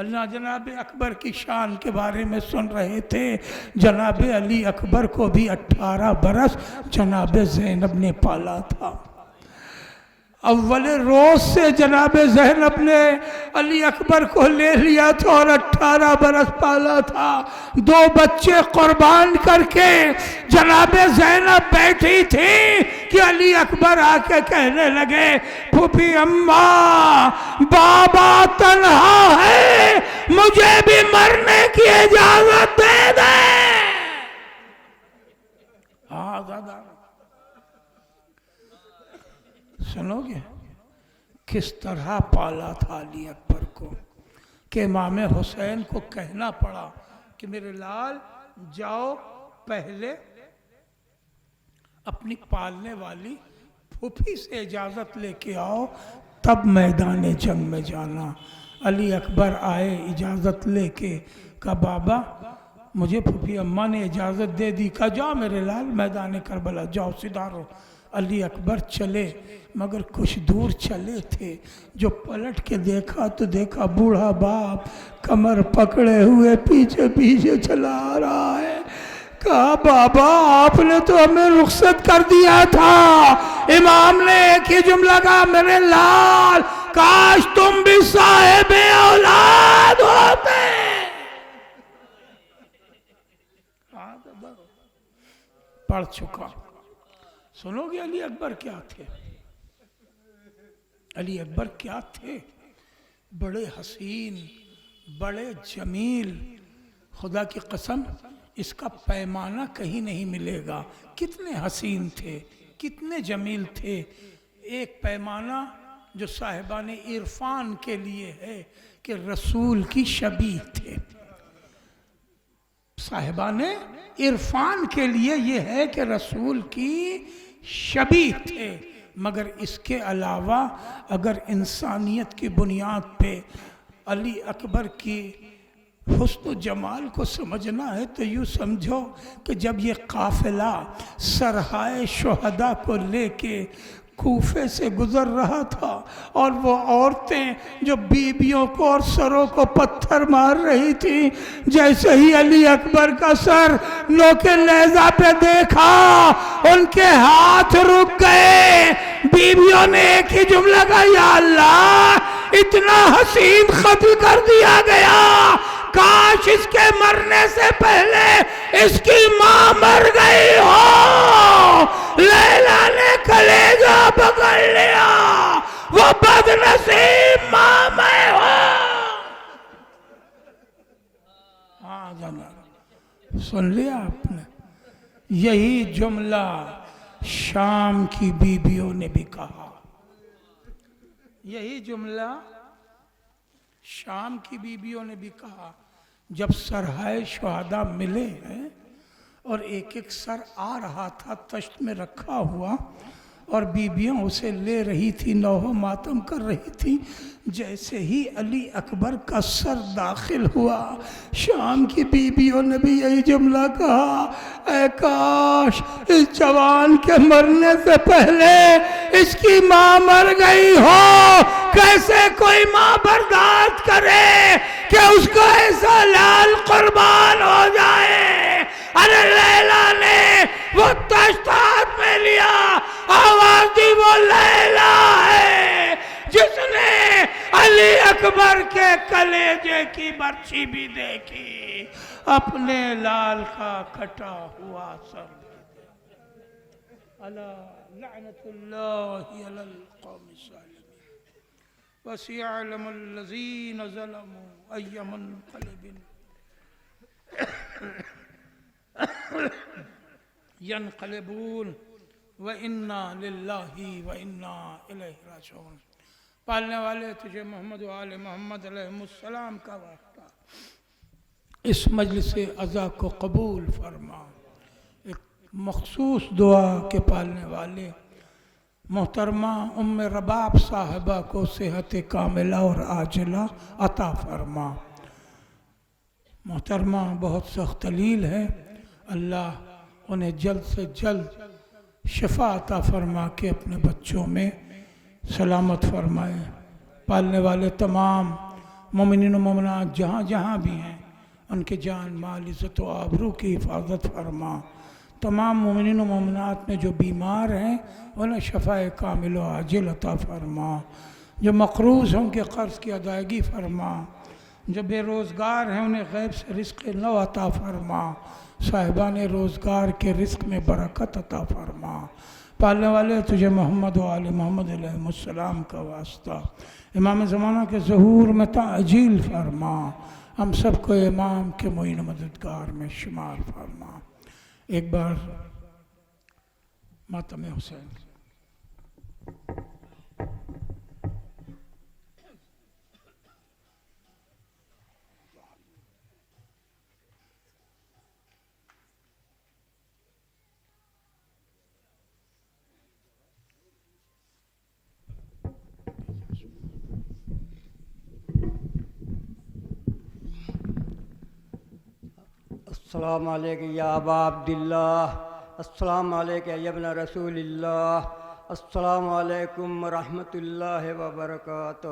Speaker 1: اللہ جناب اکبر کی شان کے بارے میں سن رہے تھے. جناب علی اکبر کو بھی 18 برس جناب زینب نے پالا تھا. اول روز سے جناب زینب نے علی اکبر کو لے لیا تھا اور 18 برس پالا تھا. 2 بچے قربان کر کے جناب زینب بیٹھی تھی کہ علی اکبر آ کے کہنے لگے پھوپھی اماں بابا تنہا ہے, مجھے بھی مرنے کی اجازت دے دے. ہاں دادا سنو گے کس طرح پالا تھا علی اکبر کو کہ امام حسین کو کہنا پڑا کہ میرے لال جاؤ پہلے اپنی پالنے والی پھوپھی سے اجازت لے کے آؤ تب میدان جنگ میں جانا. علی اکبر آئے اجازت لے کے, کہا بابا مجھے پھوپھی اماں نے اجازت دے دی. کہا جاؤ میرے لال میدان کربلا جاؤ سدھارو. علی اکبر چلے مگر کچھ دور چلے تھے, جو پلٹ کے دیکھا تو دیکھا بوڑھا باپ کمر پکڑے ہوئے پیچھے پیچھے چلا آ رہا ہے. کہا بابا آپ نے تو ہمیں رخصت کر دیا تھا. امام نے ایک ہی جملہ کہا میرے لال کاش تم بھی صاحب اولاد ہوتے. پڑھ چکا. سنو گے علی اکبر کیا تھے؟ علی اکبر کیا تھے؟ بڑے حسین, بڑے جمیل. خدا کی قسم اس کا پیمانہ کہیں نہیں ملے گا. کتنے حسین تھے, کتنے جمیل تھے. ایک پیمانہ جو صاحبان عرفان کے لیے ہے کہ رسول کی شبیہ تھے. صاحبان عرفان کے لیے یہ ہے کہ رسول کی شبیہ تھے. مگر اس کے علاوہ اگر انسانیت کی بنیاد پہ علی اکبر کی حسن و جمال کو سمجھنا ہے تو یوں سمجھو کہ جب یہ قافلہ سرحائے شہداء کو لے کے کوفے سے گزر رہا تھا اور وہ عورتیں جو بیویوں کو اور سروں کو پتھر مار رہی تھیں, جیسے ہی علی اکبر کا سر نوک نیزہ پہ دیکھا ان کے ہاتھ رک گئے. بیویوں نے ایک ہی جملہ کہا یا اللہ اتنا حسین قتل کر دیا گیا, کاش اس کے مرنے سے پہلے اس کی ماں مر گئی ہو. لیلا نے کلیجہ پکڑ لیا, وہ بد نصیب ماں میں ہو. ہاں جناب سن لیا آپ نے. یہی جملہ شام کی بیویوں نے بھی کہا. یہی جملہ شام کی بیویوں نے بھی کہا. جب سرحائے شہداء ملے ہیں اور ایک ایک سر آ رہا تھا تشت میں رکھا ہوا اور بیویاں اسے لے رہی تھی, نوح و ماتم کر رہی تھی, جیسے ہی علی اکبر کا سر داخل ہوا شام کی بیویوں نے بھی یہی جملہ کہا اے کاش اس جوان کے مرنے سے پہلے اس کی ماں مر گئی ہو. کیسے کوئی ماں برداشت کرے کہ اس کا ایسا لال قربان ہو جائے. ارے لیلا نے وہ تشت ہاتھ میں لیا, آواز دی وہ لیلا ہے جس نے علی اکبر کے کلیجے کی برچھی بھی دیکھی, اپنے لال کا کٹا ہوا سر. الا لعنت اللہ علی القوم الظالمین وسيعلم الذين ظلموا أي منقلب ينقلبون وإنا لله وإنا إليه راجعون. پالنے والے تجھے محمد و آل محمد علیہ السلام کا واسطہ اس مجلس عزا کو قبول فرما. ایک مخصوص دعا کے پالنے والے محترمہ ام رباب صاحبہ کو صحت کاملہ اور عاجلہ عطا فرما. محترمہ بہت سخت علیل ہے, اللہ انہیں جلد سے جلد شفا عطا فرما کے اپنے بچوں میں سلامت فرمائے. پالنے والے تمام مومنین و مومنات جہاں جہاں بھی ہیں ان کے جان مال عزت و آبرو کی حفاظت فرما۔ تمام مومنین و مومنات میں جو بیمار ہیں انہیں شفاء کامل و عاجل عطا فرما۔ جو مقروض ہیں ان کے قرض کی ادائیگی فرما۔ جو بے روزگار ہیں انہیں غیب سے رزق نو عطا فرما۔ صاحبان روزگار کے رزق میں برکت عطا فرما۔ پالنے والے تجھے محمد و آل محمد علیہ السلام کا واسطہ، امام زمانہ کے ظہور میں تعجیل فرما۔ ہم سب کو امام کے معین و مددگار میں شمار فرما۔ ایک بار ماتم حسین۔
Speaker 2: السلام علیکم یا ابا عبداللہ، السلام علیکم یا ابن رسول اللہ، السلام علیکم ورحمۃ اللہ وبرکاتہ،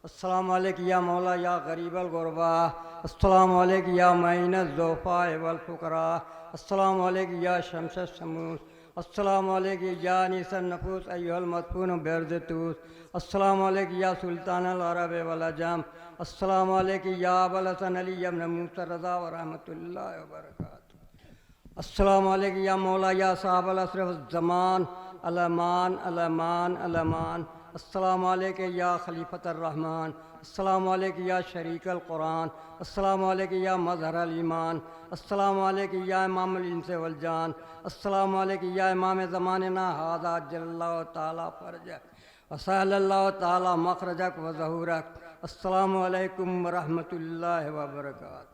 Speaker 2: السلام علیکم یا مولا یا غریب الغربا، السلام علیکم یا معین الضعفاء والفقراء، السلام علیکم یا شمس الشموس، السلام علیکم یا انیس النفوس ایھا المدفون بارض طوس، السلام علیکم یا سلطان العرب والعجم، السلام علیکم یا ابوالحسن علی ابن موسیٰ رضا ورحمۃ اللہ وبرکاتہ، السلام علیکم یا مولا یا صاحب العصر والزمان، الامان الامان الامان، السلام علیکم یا خلیفۃ الرحمن، السلام علیکم یا شریک القرآن، السلام علیکم یا مظہر الایمان، السلام علیکم یا امام الانس والجان، السلام علیکم یا امام زماننا ھذا عجل اللہ تعالی فرجک وسہل اللہ تعالی مخرجک وظہورک، السلام علیکم ورحمۃ اللہ وبرکاتہ۔